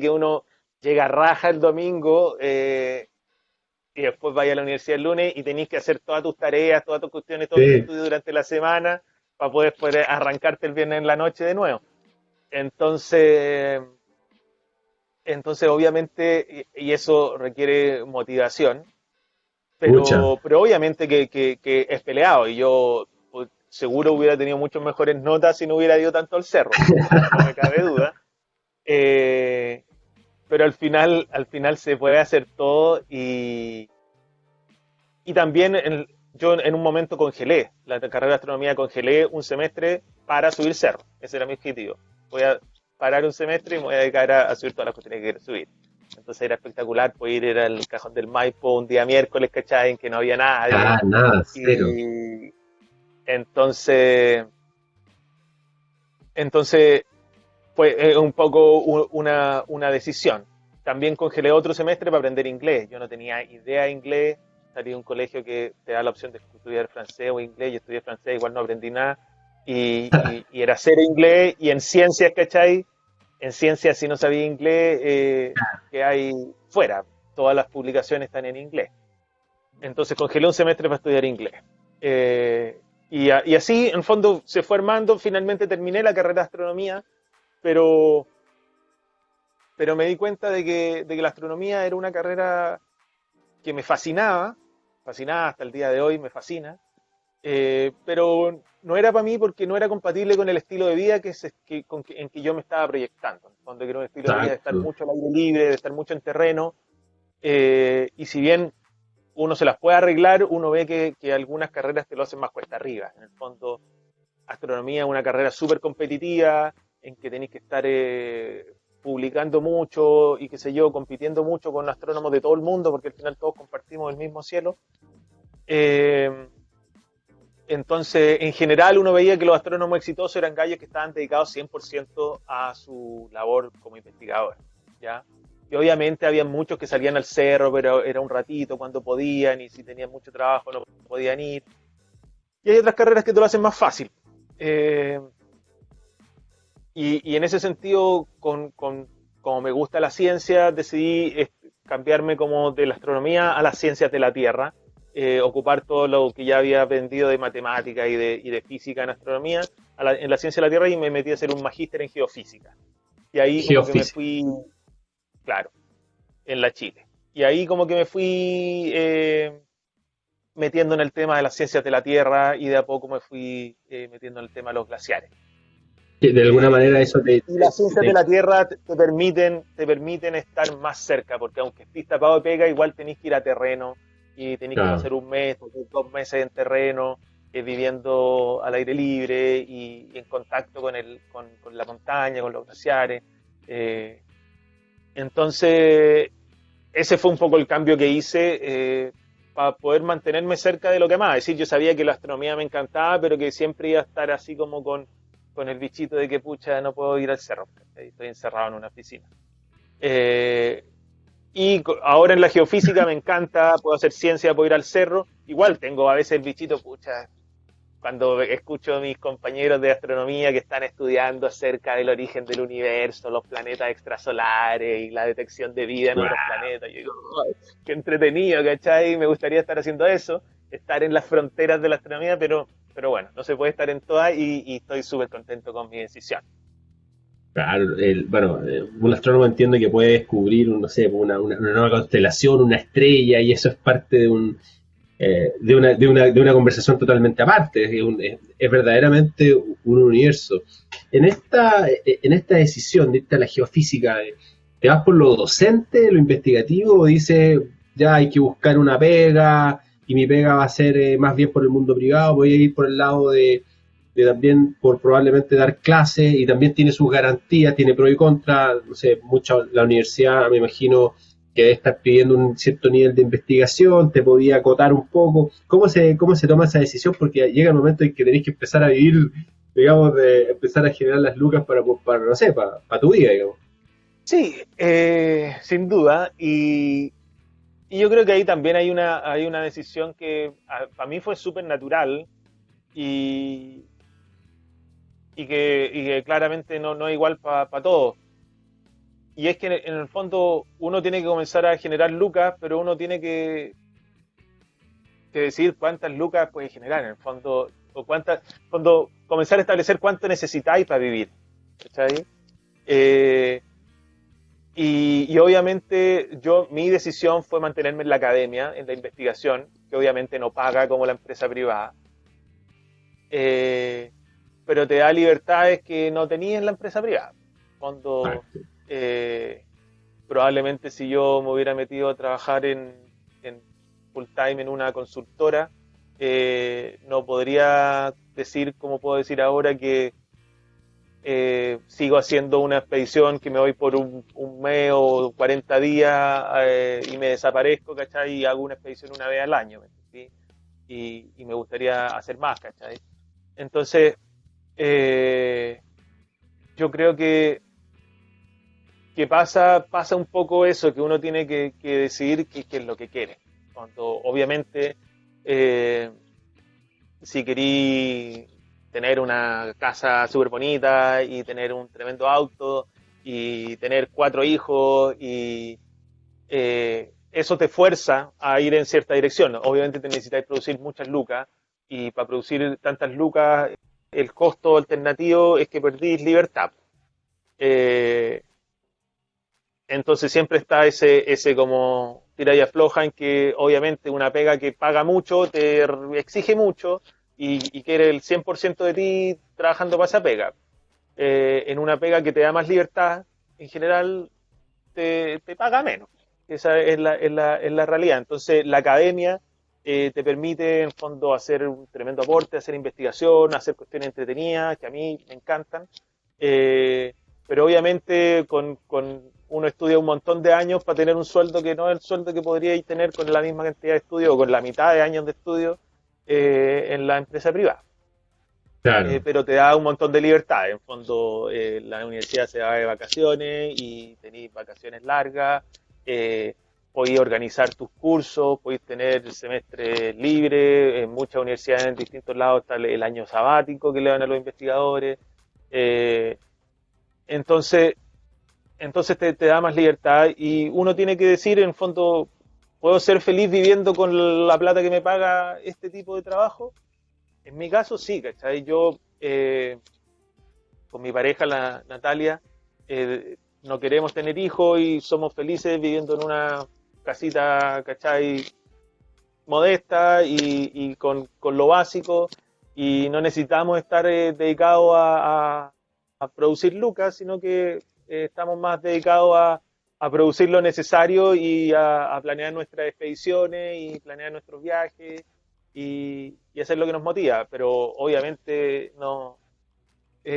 que uno llegue a raja el domingo y después vaya a la universidad el lunes y tenéis que hacer todas tus tareas, todas tus cuestiones, todos tus Sí, estudios durante la semana para poder arrancarte el viernes en la noche de nuevo. Entonces, entonces obviamente, y eso requiere motivación, pucha. pero obviamente que es peleado y yo pues, seguro hubiera tenido muchas mejores notas si no hubiera ido tanto al cerro, no me cabe duda. Eh, pero al final se puede hacer todo y también yo en un momento congelé la carrera de astronomía, congelé un semestre para subir cerro. Ese era mi objetivo. Voy a parar un semestre y me voy a dedicar a subir todas las cuestiones que quiero subir. Entonces era espectacular poder ir al Cajón del Maipo un día miércoles, ¿cachai? En que no había nadie. Ah, nada, cero. Y entonces, entonces fue un poco una decisión. También congelé otro semestre para aprender inglés. Yo no tenía idea de inglés. Salí de un colegio que te da la opción de estudiar francés o inglés. Yo estudié francés, igual no aprendí nada. Y era cero inglés. Y en ciencias, ¿cachai? En ciencias, si no sabía inglés, que hay fuera. Todas las publicaciones están en inglés. Entonces congelé un semestre para estudiar inglés. Y así, en el fondo, se fue armando. Finalmente terminé la carrera de astronomía, pero, pero me di cuenta de que la astronomía era una carrera que me fascinaba hasta el día de hoy, me fascina, pero no era para mí porque no era compatible con el estilo de vida en que yo me estaba proyectando. Donde quiero un estilo de vida de estar Exacto. mucho al aire libre, de estar mucho en terreno, y si bien uno se las puede arreglar, uno ve que algunas carreras te lo hacen más cuesta arriba. En el fondo, astronomía es una carrera súper competitiva, en que tenéis que estar publicando mucho y qué sé yo, compitiendo mucho con astrónomos de todo el mundo, porque al final todos compartimos el mismo cielo. Eh, entonces, en general, uno veía que los astrónomos exitosos eran gallos que estaban dedicados 100% a su labor como investigador, ¿ya? Y obviamente había muchos que salían al cerro, pero era un ratito cuando podían, y si tenían mucho trabajo no podían ir. Y hay otras carreras que te lo hacen más fácil. Eh, y en ese sentido, como me gusta la ciencia, decidí cambiarme como de la astronomía a las ciencias de la Tierra, ocupar todo lo que ya había aprendido de matemática y de física en astronomía en la ciencia de la Tierra y me metí a hacer un magíster en geofísica. Y ahí como que me Geofísica. fui, claro, en la Chile. Y ahí como que me fui metiendo en el tema de las ciencias de la Tierra y de a poco me fui metiendo en el tema de los glaciares. Que de alguna manera Eh, eso te, y las ciencias de te- la Tierra te permiten estar más cerca, porque aunque estés tapado de pega, igual tenéis que ir a terreno y tenéis que claro. pasar un mes, 2 meses en terreno, viviendo al aire libre y en contacto con la montaña, con los glaciares. Eh, entonces, ese fue un poco el cambio que hice para poder mantenerme cerca de lo que más. Es decir, yo sabía que la astronomía me encantaba, pero que siempre iba a estar así como con el bichito de que, pucha, no puedo ir al cerro. Estoy encerrado en una oficina. Eh, ahora en la geofísica me encanta, puedo hacer ciencia, puedo ir al cerro. Igual tengo a veces el bichito, pucha, cuando escucho a mis compañeros de astronomía que están estudiando acerca del origen del universo, los planetas extrasolares y la detección de vida en otros planetas, yo digo, "Ay, qué entretenido, ¿cachai? Me gustaría estar haciendo eso, estar en las fronteras de la astronomía, pero bueno, no se puede estar en todas y estoy súper contento con mi decisión. Claro, bueno, un astrónomo entiende que puede descubrir, no sé, una nueva constelación, una estrella, y eso es parte de una conversación totalmente aparte, es verdaderamente un universo. En esta decisión de irte a la geofísica, ¿te vas por lo docente, lo investigativo, o dices, ya hay que buscar una pega, y mi pega va a ser más bien por el mundo privado, voy a ir por el lado de también por probablemente dar clases, y también tiene sus garantías, tiene pro y contra, no sé, la universidad me imagino que debe estar pidiendo un cierto nivel de investigación, te podía acotar un poco. ¿Cómo se toma esa decisión? Porque llega el momento en que tenéis que empezar a vivir, digamos, de empezar a generar las lucas para no sé, para tu vida, digamos. Sí, sin duda. Y yo creo que ahí también hay una decisión que para mí fue súper natural y, y que claramente no es igual para todos. Y es que en el fondo uno tiene que comenzar a generar lucas, pero uno tiene que decir cuántas lucas puede generar en el fondo, o cuántas, cuando comenzar a establecer cuánto necesitáis para vivir. ¿Cachai? Eh, y obviamente mi decisión fue mantenerme en la academia, en la investigación, que obviamente no paga como la empresa privada, eh, pero te da libertades que no tenía en la empresa privada. Cuando Exacto. eh, probablemente si yo me hubiera metido a trabajar en full time en una consultora, no podría decir, como puedo decir ahora, que sigo haciendo una expedición que me voy por un mes o 40 días y me desaparezco, ¿cachai? Y hago una expedición una vez al año, ¿sí? Y me gustaría hacer más, ¿cachai? Entonces, eh, yo creo que pasa un poco eso, que uno tiene que decidir qué es lo que quiere. Cuando obviamente, eh, si querí tener una casa súper bonita y tener un tremendo auto y tener 4 hijos y eso te fuerza a ir en cierta dirección. Obviamente te necesitas producir muchas lucas y para producir tantas lucas el costo alternativo es que perdís libertad. Eh, entonces siempre está ese como tira y afloja en que obviamente una pega que paga mucho te exige mucho y quiere el 100% de ti trabajando para esa pega. En una pega que te da más libertad, en general te paga menos. Esa es la realidad. Entonces la academia te permite en fondo hacer un tremendo aporte, hacer investigación, hacer cuestiones entretenidas que a mí me encantan. Eh, pero obviamente uno estudia un montón de años para tener un sueldo que no es el sueldo que podríais tener con la misma cantidad de estudio o con la mitad de años de estudio en la empresa privada. Claro. Pero te da un montón de libertad. En fondo, la universidad se va de vacaciones y tenéis vacaciones largas, eh, podéis organizar tus cursos, podéis tener el semestre libre. En muchas universidades en distintos lados está el año sabático que le dan a los investigadores. Eh, entonces, entonces te da más libertad y uno tiene que decir, en fondo, ¿puedo ser feliz viviendo con la plata que me paga este tipo de trabajo? En mi caso, sí, ¿cachai? Yo, con mi pareja, la Natalia, no queremos tener hijos y somos felices viviendo en una casita, ¿cachai? Modesta y con lo básico y no necesitamos estar dedicados a producir lucas, sino que estamos más dedicados a producir lo necesario y a planear nuestras expediciones y planear nuestros viajes y hacer lo que nos motiva, pero obviamente no,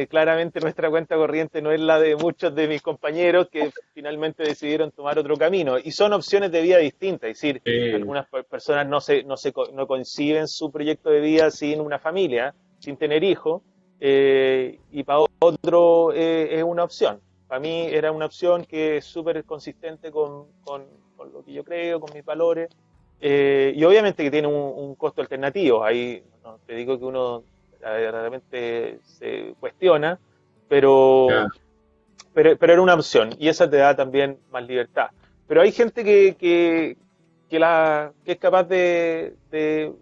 claramente nuestra cuenta corriente no es la de muchos de mis compañeros que finalmente decidieron tomar otro camino. Y son opciones de vida distintas, es decir, algunas personas no conciben su proyecto de vida sin una familia, sin tener hijos, y para otro es una opción. Para mí era una opción que es súper consistente con lo que yo creo, con mis valores, y obviamente que tiene un costo alternativo. Ahí no te digo que uno realmente se cuestiona, pero, Ya. pero era una opción y esa te da también más libertad. Pero hay gente que es capaz de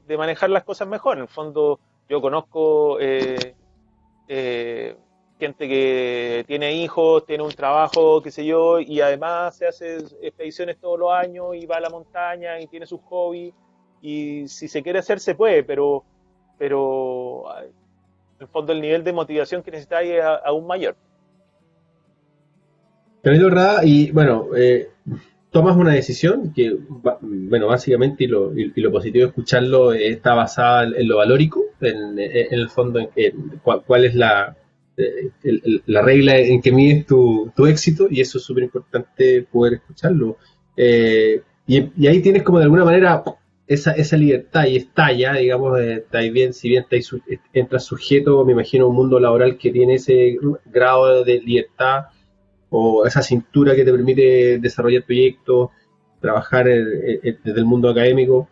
manejar las cosas mejor. En el fondo, yo conozco eh, gente que tiene hijos, tiene un trabajo, qué sé yo, y además se hace expediciones todos los años y va a la montaña y tiene sus hobbies. Y si se quiere hacer, se puede, pero en el fondo el nivel de motivación que necesitáis es aún mayor. Camilo Rada, y bueno, tomas una decisión que, bueno, básicamente, y lo positivo de escucharlo, está basada en lo valórico, en el fondo, cuál es la regla en que mides tu éxito, y eso es súper importante poder escucharlo. Y ahí tienes como de alguna manera esa libertad y estalla, digamos, está ahí bien, si bien entras sujeto, me imagino, a un mundo laboral que tiene ese grado de libertad o esa cintura que te permite desarrollar proyectos, trabajar desde el mundo académico,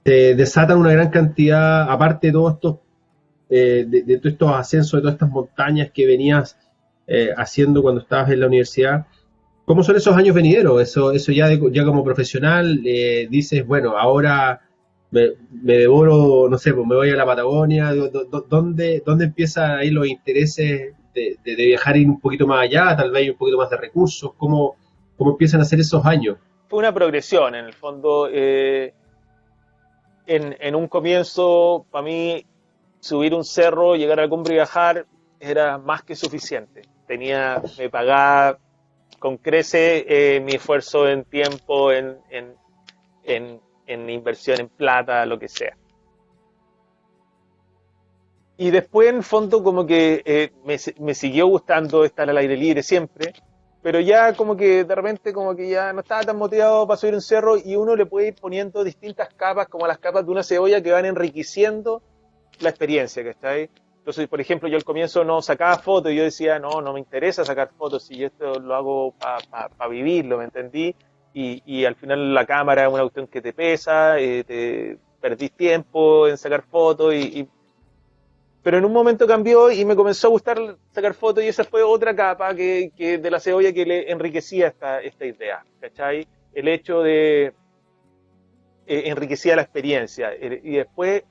te desatan una gran cantidad, aparte de todos estos, de todos estos ascensos, de todas estas montañas que venías haciendo cuando estabas en la universidad. ¿Cómo son esos años venideros? Eso ya, ya como profesional dices, bueno, ahora me devoro, no sé, pues me voy a la Patagonia. ¿Dónde empiezan ahí los intereses de viajar ir un poquito más allá, tal vez hay un poquito más de recursos? ¿Cómo empiezan a ser esos años? Fue una progresión, en el fondo. En un comienzo, para mí, subir un cerro, llegar a la cumbre y bajar era más que suficiente. Me pagaba con crece mi esfuerzo en tiempo, en inversión en plata, lo que sea. Y después, en el fondo, como que me siguió gustando estar al aire libre siempre, pero ya como que de repente como que ya no estaba tan motivado para subir un cerro y uno le puede ir poniendo distintas capas, como las capas de una cebolla que van enriqueciendo la experiencia, ¿cachai? Entonces, por ejemplo, yo al comienzo no sacaba fotos y yo decía, no me interesa sacar fotos si yo esto lo hago para vivirlo, ¿me entendí? Y al final la cámara es una cuestión que te pesa, te perdís tiempo en sacar fotos pero en un momento cambió y me comenzó a gustar sacar fotos y esa fue otra capa que de la cebolla que le enriquecía esta idea, ¿cachai? El hecho de enriquecía la experiencia y después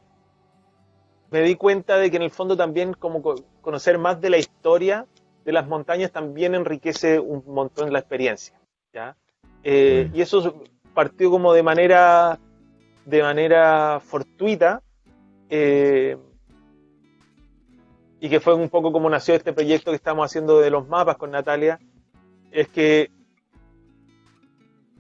me di cuenta de que en el fondo también como conocer más de la historia de las montañas también enriquece un montón la experiencia, ¿ya? Y eso partió como de manera fortuita, y que fue un poco como nació este proyecto que estamos haciendo de los mapas con Natalia, es que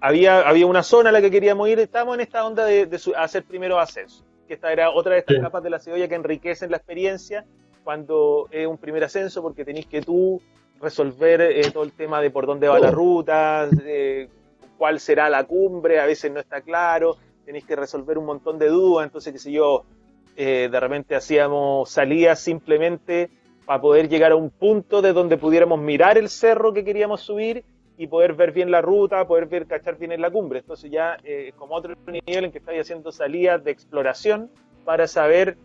había una zona a la que queríamos ir, estábamos en esta onda de hacer primero ascenso, que esta era otra de estas Sí. capas de la cebolla que enriquecen la experiencia cuando es un primer ascenso, porque tenés que tú resolver todo el tema de por dónde va la ruta, cuál será la cumbre, a veces no está claro, tenés que resolver un montón de dudas, entonces qué sé yo, de repente hacíamos salidas simplemente para poder llegar a un punto de donde pudiéramos mirar el cerro que queríamos subir y poder ver bien la ruta, cachar bien en la cumbre. Entonces ya como otro nivel en que estáis haciendo salidas de exploración para saber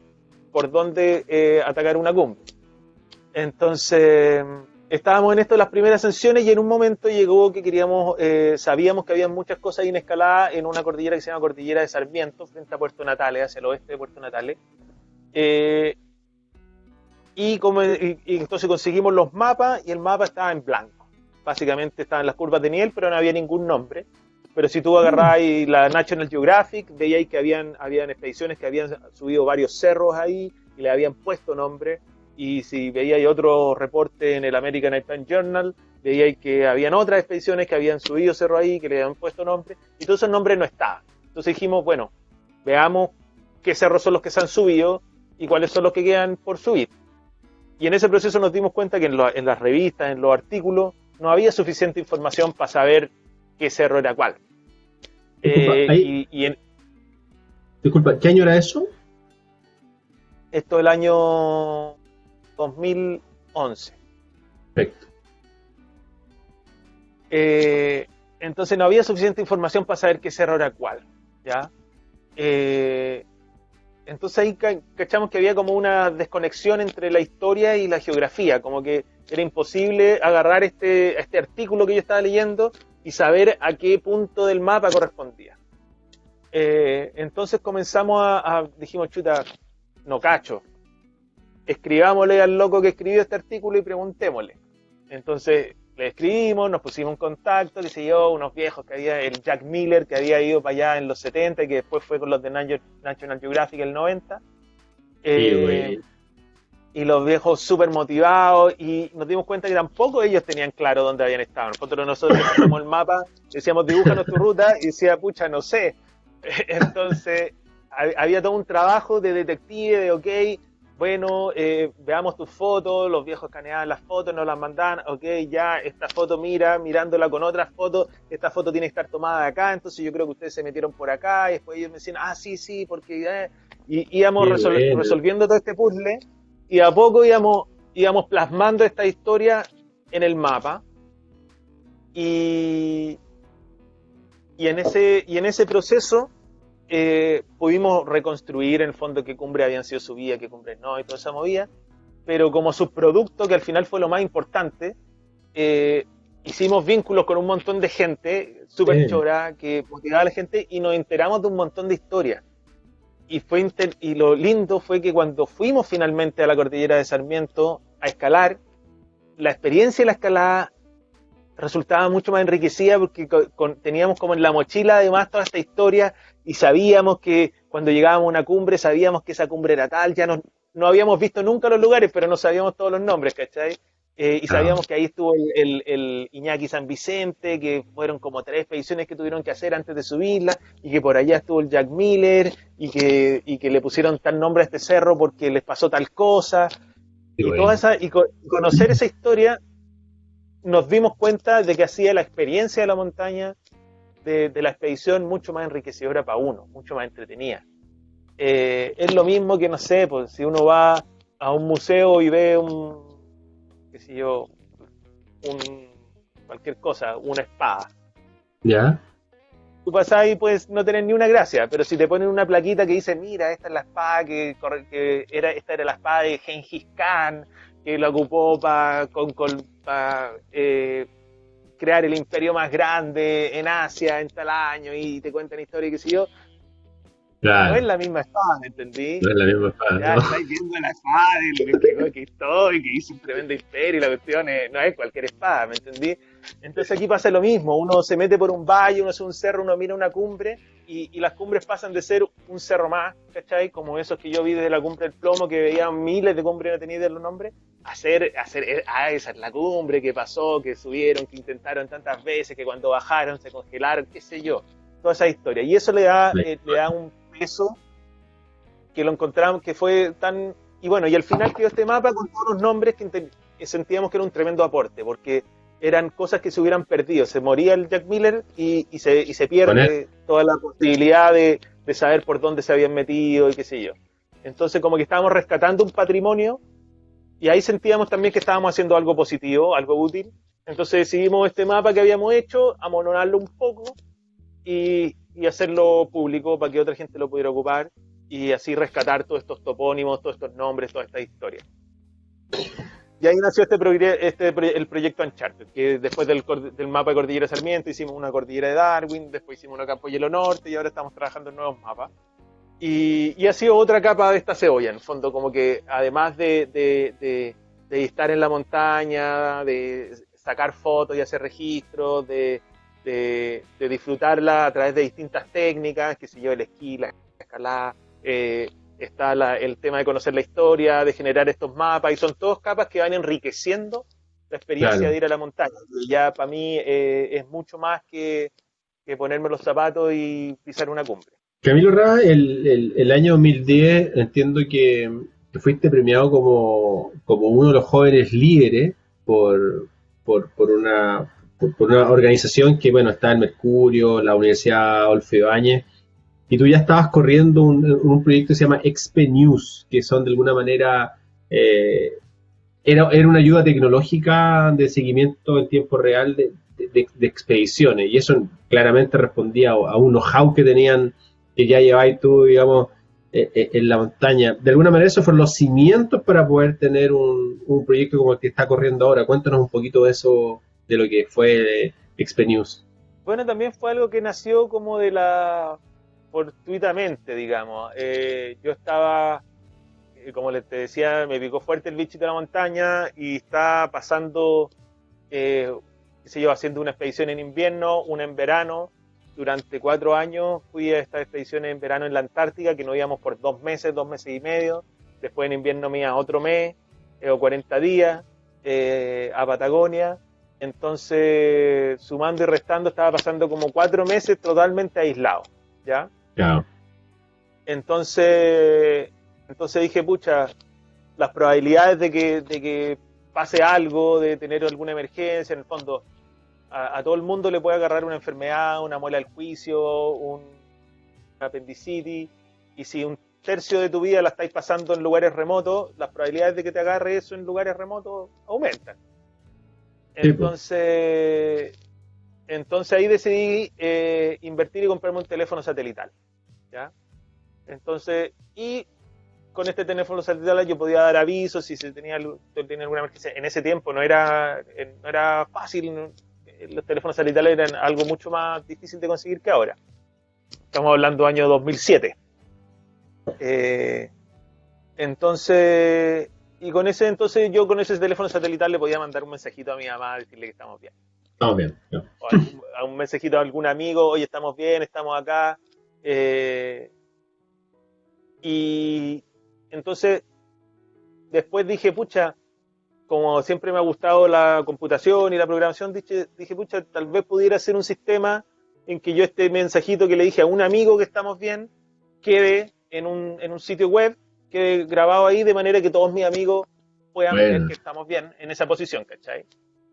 por dónde atacar una cumbre. Entonces estábamos en esto de las primeras ascensiones y en un momento llegó que sabíamos que había muchas cosas inescaladas en una cordillera que se llama Cordillera de Sarmiento, frente a Puerto Natales, hacia el oeste de Puerto Natales. Y entonces conseguimos los mapas y el mapa estaba en blanco. Básicamente estaban las curvas de nivel, pero no había ningún nombre. Pero si tú agarrabas la National Geographic, veíais que habían expediciones que habían subido varios cerros ahí y le habían puesto nombre. Y si veíais otro reporte en el American Alpine Journal, veíais que habían otras expediciones que habían subido cerros ahí, que le habían puesto nombre. Y todos esos nombres no estaban. Entonces dijimos, bueno, veamos qué cerros son los que se han subido y cuáles son los que quedan por subir. Y en ese proceso nos dimos cuenta que en las revistas, en los artículos, no había suficiente información para saber qué cerro era cuál. Disculpa, disculpa, ¿qué año era eso? Esto el año 2011. Perfecto. Entonces no había suficiente información para saber qué cerro era cuál, ¿ya? Entonces ahí cachamos que había como una desconexión entre la historia y la geografía, como que era imposible agarrar este artículo que yo estaba leyendo y saber a qué punto del mapa correspondía. Entonces comenzamos dijimos, chuta, no cacho, escribámosle al loco que escribió este artículo y preguntémosle. Entonces le escribimos, nos pusimos en contacto, qué sé yo, unos viejos que había, el Jack Miller que había ido para allá en los 70 y que después fue con los de National Geographic en el 90. Y los viejos súper motivados y nos dimos cuenta que tampoco ellos tenían claro dónde habían estado. Nosotros pasamos el mapa, decíamos dibújanos tu ruta y decía, pucha, no sé. Entonces había todo un trabajo de detective, de ok, bueno, veamos tus fotos, los viejos escaneaban las fotos, nos las mandaban, ok, ya, esta foto mirándola con otras fotos, esta foto tiene que estar tomada de acá, entonces yo creo que ustedes se metieron por acá, y después ellos me decían, sí, porque... y íbamos resolviendo todo este puzzle, y a poco íbamos plasmando esta historia en el mapa, Y, y en ese proceso pudimos reconstruir en el fondo qué cumbres habían sido subidas, qué cumbres no, y toda esa movida, pero como subproducto, que al final fue lo más importante, hicimos vínculos con un montón de gente súper chora que motivaba a la gente y nos enteramos de un montón de historias. Y lo lindo fue que cuando fuimos finalmente a la cordillera de Sarmiento a escalar, la experiencia de la escalada resultaba mucho más enriquecida porque teníamos como en la mochila además toda esta historia y sabíamos que cuando llegábamos a una cumbre sabíamos que esa cumbre era tal, ya no habíamos visto nunca los lugares, pero no sabíamos todos los nombres, ¿cachai? Y sabíamos que ahí estuvo el Iñaki San Vicente, que fueron como 3 expediciones que tuvieron que hacer antes de subirla, y que por allá estuvo el Jack Miller, y que le pusieron tal nombre a este cerro porque les pasó tal cosa, y bueno. toda esa, y conocer esa historia, nos dimos cuenta de que hacía la experiencia de la montaña, de la expedición, mucho más enriquecedora para uno, mucho más entretenida. Es lo mismo que, no sé, pues si uno va a un museo y ve qué sé yo, cualquier cosa, una espada. ¿Ya? Tú pasás y puedes no tener ni una gracia, pero si te ponen una plaquita que dice, mira, esta es la espada esta era la espada de Gengis Khan, que la ocupó para crear el imperio más grande en Asia en tal año, y te cuentan historia y qué sé yo, no es Claro, la misma espada, ¿me entendí? no es la misma espada, Ya ¿no? estáis viendo la espada del que conquistó y que hizo un tremendo imperio, y la cuestión no es cualquier espada, ¿me entendí? Entonces aquí pasa lo mismo, uno se mete por un valle, uno sube un cerro, uno mira una cumbre, y las cumbres pasan de ser un cerro más, ¿cachai? Como esos que yo vi desde la cumbre del Plomo, que veía miles de cumbres y no tenía idea de los nombres, esa es la cumbre que pasó, que subieron, que intentaron tantas veces, que cuando bajaron se congelaron, qué sé yo, toda esa historia. Y eso le da un peso que lo encontramos, que fue tan... Y bueno, y al final quedó este mapa con todos los nombres que sentíamos que era un tremendo aporte, porque eran cosas que se hubieran perdido. Se moría el Jack Miller y se Con él, pierde toda la posibilidad de saber por dónde se habían metido y qué sé yo. Entonces como que estábamos rescatando un patrimonio y ahí sentíamos también que estábamos haciendo algo positivo, algo útil. Entonces decidimos este mapa que habíamos hecho, amononarlo un poco y hacerlo público para que otra gente lo pudiera ocupar y así rescatar todos estos topónimos, todos estos nombres, toda esta historia. Y ahí nació el proyecto Uncharted, que después del mapa de Cordillera Sarmiento hicimos una Cordillera de Darwin, después hicimos una Campo Hielo Norte y ahora estamos trabajando en nuevos mapas. Y ha sido otra capa de esta cebolla, en el fondo, como que además de estar en la montaña, de sacar fotos y hacer registros, de disfrutarla a través de distintas técnicas, que sé yo, el esquí, la escalada, está el tema de conocer la historia, de generar estos mapas, y son todas capas que van enriqueciendo la experiencia claro. de ir a la montaña. Y ya para mí es mucho más que ponerme los zapatos y pisar una cumbre. Camilo Ra, el año 2010 entiendo que fuiste premiado como uno de los jóvenes líderes por una organización que, bueno, está en Mercurio, la Universidad Adolfo Ibáñez, y tú ya estabas corriendo un proyecto que se llama XP News, que son de alguna manera, eh, era una ayuda tecnológica de seguimiento en tiempo real de expediciones, y eso claramente respondía a un know-how que tenían, que ya lleváis tú, digamos, en la montaña. De alguna manera, esos fueron los cimientos para poder tener un proyecto como el que está corriendo ahora. Cuéntanos un poquito de eso, de lo que fue XP News. Bueno, también fue algo que nació como fortuitamente, digamos. Yo estaba, como les te decía, me picó fuerte el bichito de la montaña y estaba pasando, qué sé yo, haciendo una expedición en invierno, una en verano. Durante 4 años fui a estas expediciones en verano en la Antártica, que nos íbamos por 2 meses y medio. Después en invierno me iba otro mes, o 40 días, a Patagonia. Entonces, sumando y restando, estaba pasando como 4 meses totalmente aislado, ¿ya? Claro. Entonces dije, pucha, las probabilidades de que pase algo, de tener alguna emergencia, en el fondo, a todo el mundo le puede agarrar una enfermedad, una muela al juicio, una apendicitis, y si un tercio de tu vida la estáis pasando en lugares remotos, las probabilidades de que te agarre eso en lugares remotos aumentan. Sí, pues. Entonces Entonces ahí decidí invertir y comprarme un teléfono satelital, ¿ya? Entonces, y con este teléfono satelital yo podía dar avisos si se tenía alguna emergencia. En ese tiempo no era fácil, los teléfonos satelitales eran algo mucho más difícil de conseguir que ahora. Estamos hablando año 2007. Eh, entonces, yo con ese teléfono satelital le podía mandar un mensajito a mi mamá, decirle que estamos bien. Estamos bien. No. O a un mensajito a algún amigo, oye, estamos bien, estamos acá. Y entonces después dije, pucha, como siempre me ha gustado la computación y la programación, dije, pucha, tal vez pudiera ser un sistema en que yo este mensajito que le dije a un amigo que estamos bien quede en un sitio web, quede grabado ahí de manera que todos mis amigos puedan ver que estamos bien en esa posición, ¿cachai?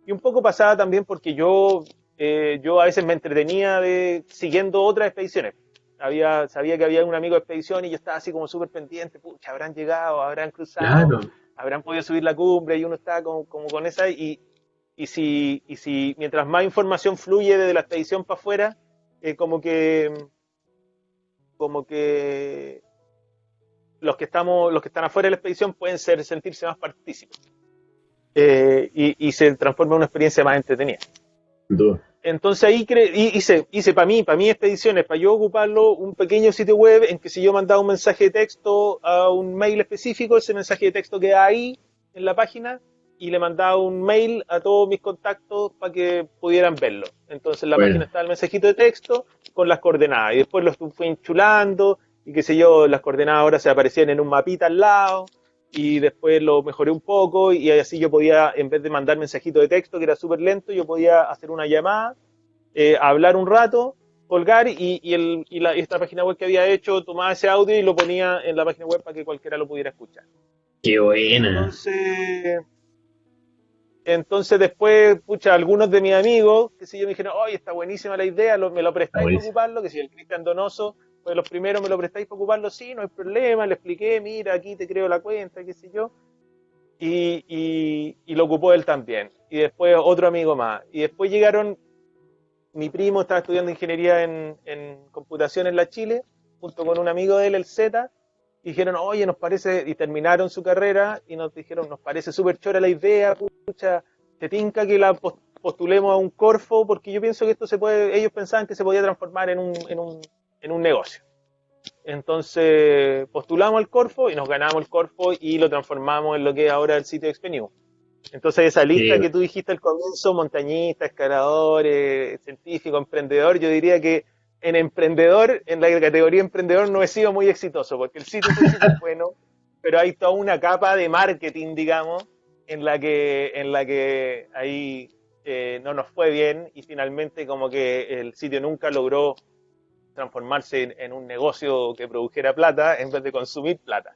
Y un poco pasaba también porque yo a veces me entretenía siguiendo otras expediciones. Sabía que había un amigo de expedición y yo estaba así como súper pendiente, pucha, habrán llegado, habrán cruzado, Claro. habrán podido subir la cumbre, y uno estaba como con esa, y si mientras más información fluye desde la expedición para afuera, como que los que están afuera de la expedición pueden sentirse más partícipes, y se transforma en una experiencia más entretenida. Entonces ahí hice para mí expediciones, para yo ocuparlo, un pequeño sitio web en que si yo mandaba un mensaje de texto a un mail específico, ese mensaje de texto quedaba ahí en la página y le mandaba un mail a todos mis contactos para que pudieran verlo. Entonces en la página estaba el mensajito de texto con las coordenadas y después lo fui enchulando y qué sé yo, las coordenadas ahora se aparecían en un mapita al lado y después lo mejoré un poco y así yo podía, en vez de mandar mensajito de texto que era súper lento, yo podía hacer una llamada, hablar un rato, colgar esta página web que había hecho tomaba ese audio y lo ponía en la página web para que cualquiera lo pudiera escuchar. Qué buena. Entonces después, pucha, algunos de mis amigos, que si yo me dijeron, oye, está buenísima la idea, me lo prestáis para ocuparlo, que si el Cristian Donoso fue de los primeros, me lo prestáis para ocuparlo, sí, no hay problema, le expliqué, mira, aquí te creo la cuenta, qué sé yo, y lo ocupó él también, y después otro amigo más, y después llegaron, mi primo estaba estudiando ingeniería en computación en la Chile, junto con un amigo de él, el Z, y dijeron, oye, nos parece, y terminaron su carrera, y nos dijeron, nos parece súper chora la idea, pucha, te tinca que la postulemos a un Corfo, porque yo pienso que esto ellos pensaban que se podía transformar en un negocio. Entonces postulamos al Corfo y nos ganamos el Corfo y lo transformamos en lo que es ahora el sitio de Expenew. Entonces esa lista que tú dijiste al comienzo, montañista, escalador, científico, emprendedor, yo diría que en la categoría emprendedor no he sido muy exitoso, porque el sitio es súper bueno, pero hay toda una capa de marketing, digamos, en la que ahí no nos fue bien y finalmente como que el sitio nunca logró transformarse en un negocio que produjera plata en vez de consumir plata.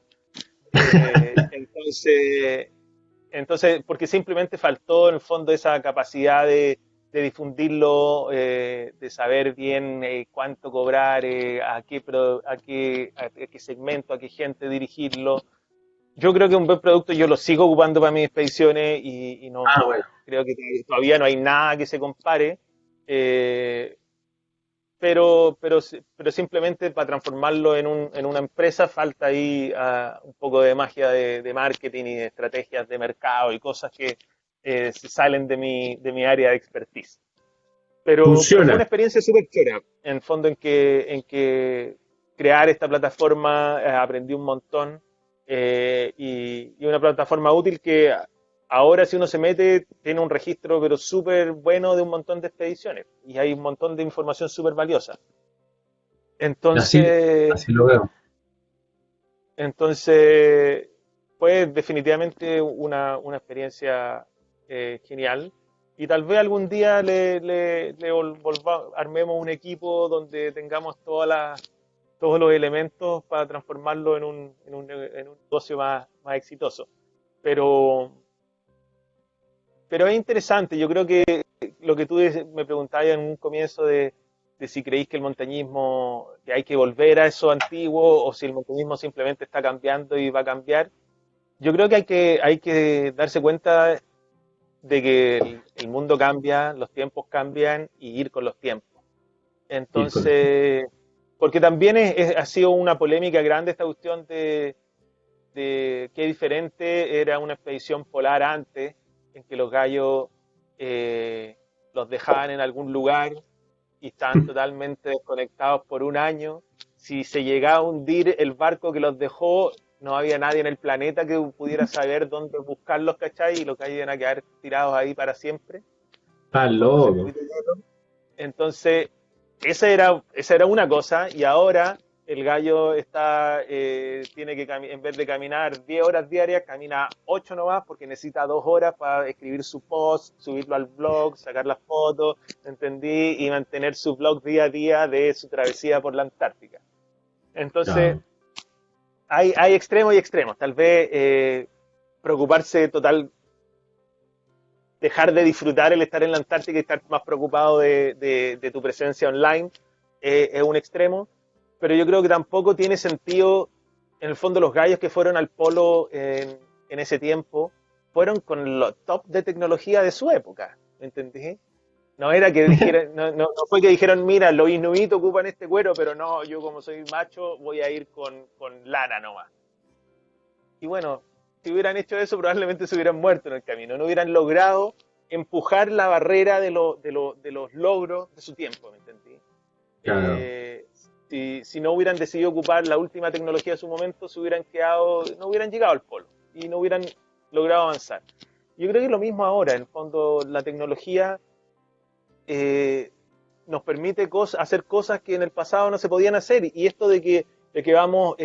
Entonces, porque simplemente faltó en el fondo esa capacidad de difundirlo, de saber bien cuánto cobrar, a qué segmento, a qué gente dirigirlo. Yo creo que un buen producto yo lo sigo ocupando para mis expediciones y no creo que todavía no hay nada que se compare, pero simplemente para transformarlo en una empresa falta ahí un poco de magia de marketing y de estrategias de mercado y cosas que se salen de mi área de expertise. Pero fue una experiencia súper chera, en fondo en que crear esta plataforma aprendí un montón y una plataforma útil que ahora si uno se mete tiene un registro pero súper bueno de un montón de expediciones y hay un montón de información súper valiosa. Entonces, así lo veo. Entonces fue definitivamente una experiencia genial y tal vez algún día armemos un equipo donde tengamos todos los elementos para transformarlo en un negocio más exitoso. Pero es interesante, yo creo que lo que tú me preguntabas en un comienzo de si creéis que el montañismo, que hay que volver a eso antiguo o si el montañismo simplemente está cambiando y va a cambiar. Yo creo que hay que darse cuenta de que el mundo cambia, los tiempos cambian y ir con los tiempos. Híjole. Entonces, porque también ha sido una polémica grande esta cuestión de qué diferente era una expedición polar antes, en que los gallos los dejaban en algún lugar y estaban totalmente desconectados por un año. Si se llegaba a hundir el barco que los dejó, no había nadie en el planeta que pudiera saber dónde buscarlos, ¿cachai? Y los gallos iban a quedar tirados ahí para siempre, Estás en loco. cortocircuito. Entonces, esa era una cosa, y ahora el gallo tiene que, en vez de caminar 10 horas diarias, camina 8 nomás, porque necesita 2 horas para escribir su post, subirlo al blog, sacar las fotos, ¿entendí? Y mantener su blog día a día de su travesía por la Antártica. Entonces, Claro. hay extremos y extremos. Tal vez preocuparse total, dejar de disfrutar el estar en la Antártica y estar más preocupado de tu presencia online es un extremo, pero yo creo que tampoco tiene sentido, en el fondo los gallos que fueron al polo en ese tiempo fueron con los top de tecnología de su época, ¿me entendí? No era que dijeran, no fue que dijeron, mira, los inuit ocupan este cuero, pero no, yo como soy macho voy a ir con lana nomás. Y bueno, si hubieran hecho eso, probablemente se hubieran muerto en el camino, no hubieran logrado empujar la barrera de los logros de su tiempo, ¿me entendí? Claro. Si no hubieran decidido ocupar la última tecnología de su momento, se hubieran quedado, no hubieran llegado al polo y no hubieran logrado avanzar. Yo creo que es lo mismo ahora, en el fondo la tecnología nos permite hacer cosas que en el pasado no se podían hacer, y esto de que vamos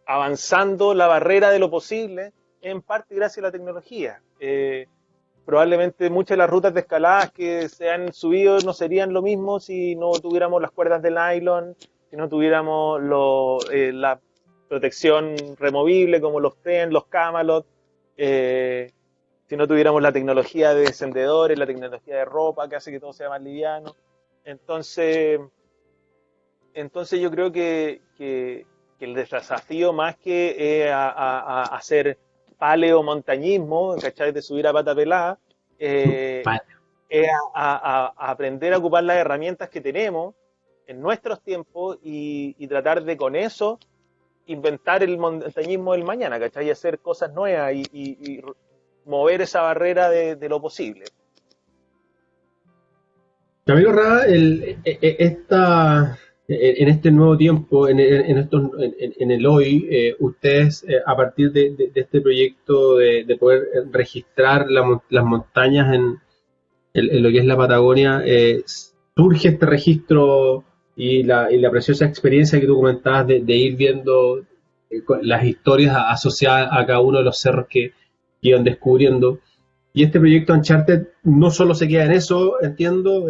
avanzando la barrera de lo posible, en parte gracias a la tecnología. Probablemente muchas de las rutas de escaladas que se han subido no serían lo mismo si no tuviéramos las cuerdas de nylon, si no tuviéramos la protección removible como los TEN, los Camalot, si no tuviéramos la tecnología de descendedores, la tecnología de ropa que hace que todo sea más liviano. Entonces, entonces yo creo que el desafío más que hacer paleomontañismo, ¿cachai? De subir a pata pelada, Vale. es a aprender a ocupar las herramientas que tenemos en nuestros tiempos y tratar de con eso inventar el montañismo del mañana, ¿cachai? Y hacer cosas nuevas y mover esa barrera de lo posible. Camilo Rada, en este nuevo tiempo, en el hoy, ustedes, a partir de este proyecto de poder registrar las montañas en lo que es la Patagonia, surge este registro y la preciosa experiencia que tú comentabas de ir viendo las historias asociadas a cada uno de los cerros que iban descubriendo. Y este proyecto Uncharted no solo se queda en eso, entiendo.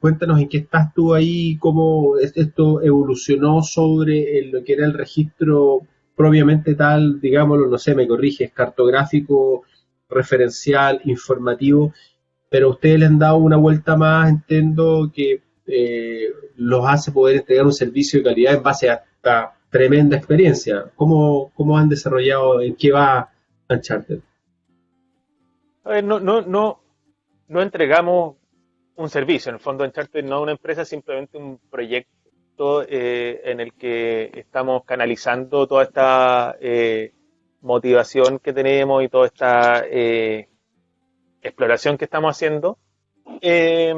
Cuéntanos en qué estás tú ahí, cómo esto evolucionó sobre lo que era el registro propiamente tal, digámoslo, no sé, me corriges, cartográfico, referencial, informativo, pero ustedes le han dado una vuelta más, entiendo que los hace poder entregar un servicio de calidad en base a esta tremenda experiencia. ¿Cómo han desarrollado, en qué va Uncharted? A ver, no entregamos un servicio, en el fondo Uncharted no es una empresa, simplemente un proyecto en el que estamos canalizando toda esta motivación que tenemos y toda esta exploración que estamos haciendo. Eh,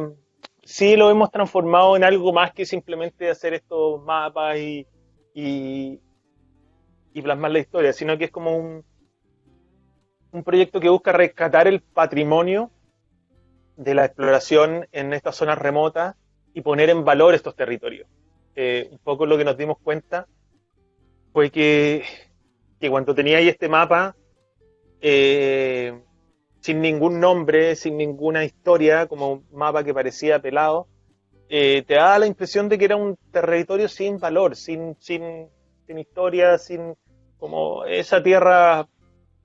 sí lo hemos transformado en algo más que simplemente hacer estos mapas y, y plasmar la historia, sino que es como un proyecto que busca rescatar el patrimonio de la exploración en estas zonas remotas y poner en valor estos territorios. Un poco lo que nos dimos cuenta fue que cuando tenía ahí este mapa, sin ningún nombre, sin ninguna historia, como un mapa que parecía pelado, te daba la impresión de que era un territorio sin valor, sin historia, sin como esa tierra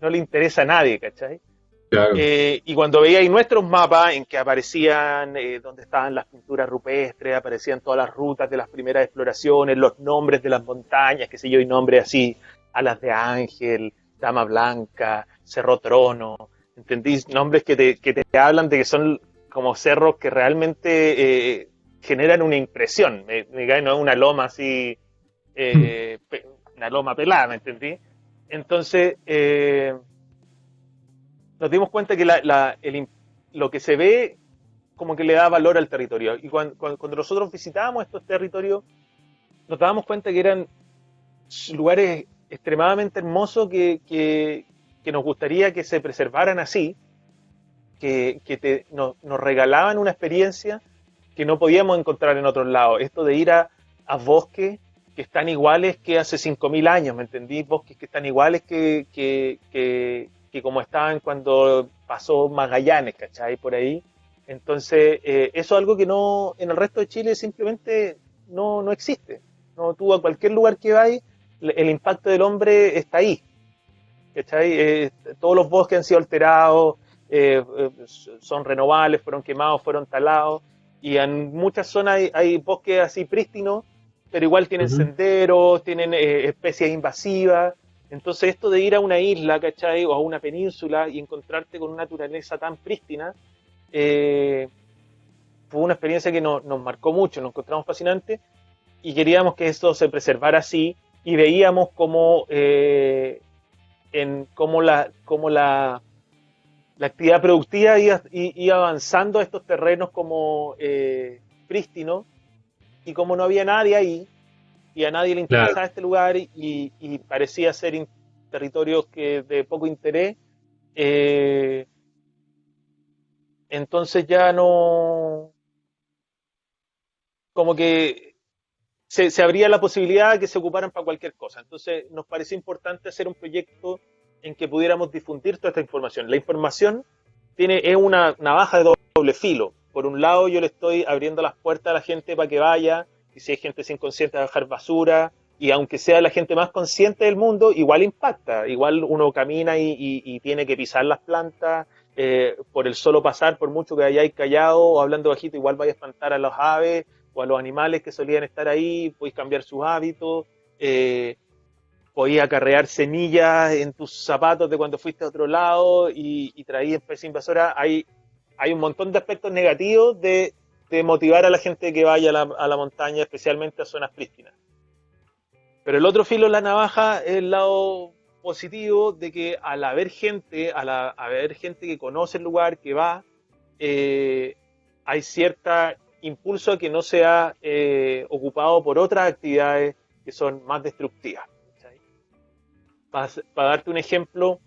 no le interesa a nadie, ¿cachai? Claro. Y cuando veía ahí nuestros mapas en que aparecían donde estaban las pinturas rupestres, aparecían todas las rutas de las primeras exploraciones, los nombres de las montañas, qué sé yo, y nombres así, Alas de Ángel, Dama Blanca, Cerro Trono, ¿entendí? Nombres que te hablan de que son como cerros que realmente generan una impresión. Me cae, no es una loma así, una loma pelada, ¿me entendí? Entonces, nos dimos cuenta que lo que se ve como que le da valor al territorio. Y cuando nosotros visitábamos estos territorios, nos dábamos cuenta que eran lugares extremadamente hermosos que nos gustaría que se preservaran así, nos regalaban una experiencia que no podíamos encontrar en otros lados. Esto de ir a bosques que están iguales que hace 5.000 años, ¿me entendí? Bosques que están iguales que como estaban cuando pasó Magallanes, ¿cachai? Por ahí. Entonces, eso es algo que no en el resto de Chile simplemente no existe. No, tú a cualquier lugar que vayas, el impacto del hombre está ahí. ¿Cachai? Todos los bosques han sido alterados, son renovables, fueron quemados, fueron talados, y en muchas zonas hay bosques así prístinos, pero igual tienen Ujú. senderos, tienen especies invasivas. Entonces esto de ir a una isla, ¿cachai? O a una península y encontrarte con una naturaleza tan prístina, eh, fue una experiencia que nos marcó mucho, nos encontramos fascinante y queríamos que esto se preservara así y veíamos cómo la actividad productiva iba avanzando a estos terrenos como prístinos y como no había nadie ahí y a nadie le Claro, interesaba este lugar y parecía ser territorios que de poco interés, eh, entonces ya no, como que se abría la posibilidad de que se ocuparan para cualquier cosa. Entonces nos pareció importante hacer un proyecto en que pudiéramos difundir toda esta información. La información es una navaja de doble filo. Por un lado, yo le estoy abriendo las puertas a la gente para que vaya, y si hay gente sin consciente a dejar basura, y aunque sea la gente más consciente del mundo, igual impacta. Igual uno camina y tiene que pisar las plantas, por el solo pasar, por mucho que hayáis callado o hablando bajito, igual vaya a espantar a los aves o a los animales que solían estar ahí, podéis cambiar sus hábitos, podías acarrear semillas en tus zapatos de cuando fuiste a otro lado y traías especies invasoras. Hay un montón de aspectos negativos de motivar a la gente que vaya a la montaña, especialmente a zonas prístinas. Pero el otro filo de la navaja es el lado positivo de que al haber gente, haber gente que conoce el lugar, que va, eh, hay cierta impulso a que no sea ocupado por otras actividades que son más destructivas. Para darte un ejemplo,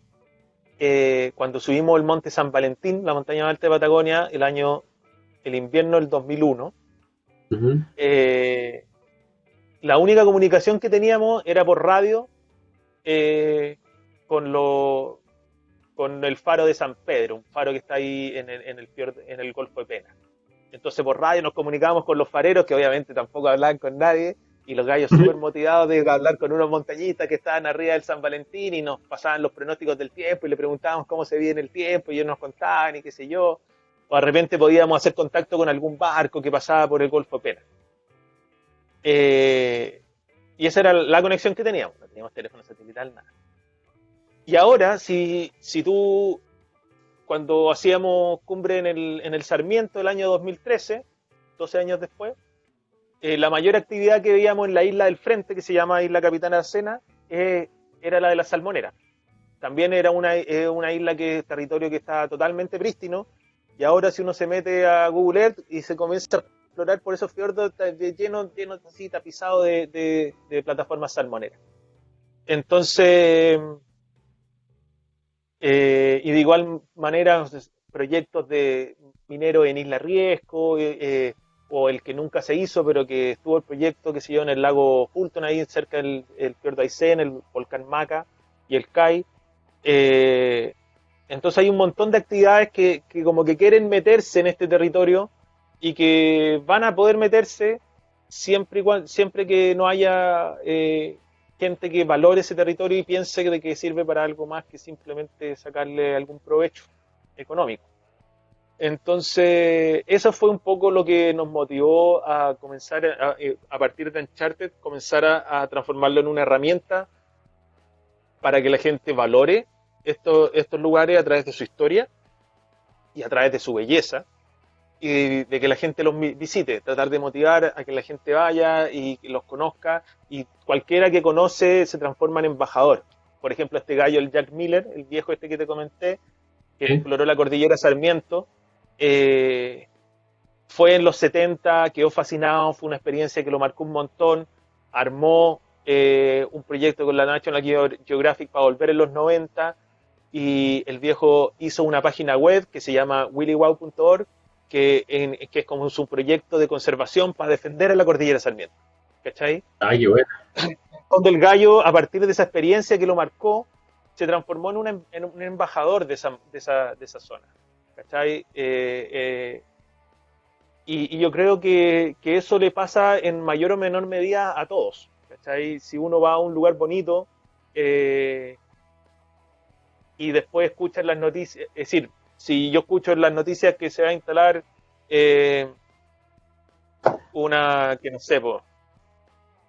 cuando subimos el monte San Valentín, la montaña más alta de Patagonia, el invierno del 2001, ujú. eh, la única comunicación que teníamos era por radio eh, con, lo, con el faro de San Pedro, un faro que está ahí en el Golfo de Pena. Entonces por radio nos comunicábamos con los fareros, que obviamente tampoco hablaban con nadie, y los gallos súper motivados de hablar con unos montañistas que estaban arriba del San Valentín y nos pasaban los pronósticos del tiempo y le preguntábamos cómo se viene el tiempo y ellos nos contaban y qué sé yo. O de repente podíamos hacer contacto con algún barco que pasaba por el Golfo de Pena. Eh, y esa era la conexión que teníamos, no teníamos teléfono satelital, nada. Y ahora, si tú, cuando hacíamos cumbre en el Sarmiento del año 2013, 12 años después, la mayor actividad que veíamos en la isla del frente, que se llama Isla Capitana Arsena, era la de la salmonera. También era una isla que es territorio que está totalmente prístino, y ahora si uno se mete a Google Earth y se comienza a explorar por esos fiordos, está lleno así tapizado de plataformas salmoneras. Entonces, y de igual manera, proyectos de minero en Isla Riesco, o el que nunca se hizo, pero que estuvo el proyecto que se dio en el lago Fulton, ahí cerca del fiordo Aysén, el volcán Maca y el CAI. Eh, entonces hay un montón de actividades que como que quieren meterse en este territorio y que van a poder meterse siempre que no haya gente que valore ese territorio y piense de que sirve para algo más que simplemente sacarle algún provecho económico. Entonces, eso fue un poco lo que nos motivó a comenzar, a partir de Uncharted, comenzar a transformarlo en una herramienta para que la gente valore estos lugares a través de su historia y a través de su belleza, y de que la gente los visite, tratar de motivar a que la gente vaya y que los conozca, y cualquiera que conoce se transforma en embajador. Por ejemplo, este gallo, el Jack Miller, el viejo este que te comenté, que ¿sí? exploró la cordillera Sarmiento, eh, fue en los 70, quedó fascinado, fue una experiencia que lo marcó un montón, armó un proyecto con la National Geographic para volver en los 90, y el viejo hizo una página web que se llama willywow.org, que es como su proyecto de conservación para defender a la cordillera Sarmiento. ¿Cachai? Ah, qué bueno. Cuando el gallo, a partir de esa experiencia que lo marcó, se transformó en un embajador de esa zona. ¿Cachai? Y yo creo que eso le pasa en mayor o menor medida a todos. ¿Cachai? Si uno va a un lugar bonito y después escucha las noticias, es decir, si yo escucho en las noticias que se va a instalar eh, una, que no sé, po,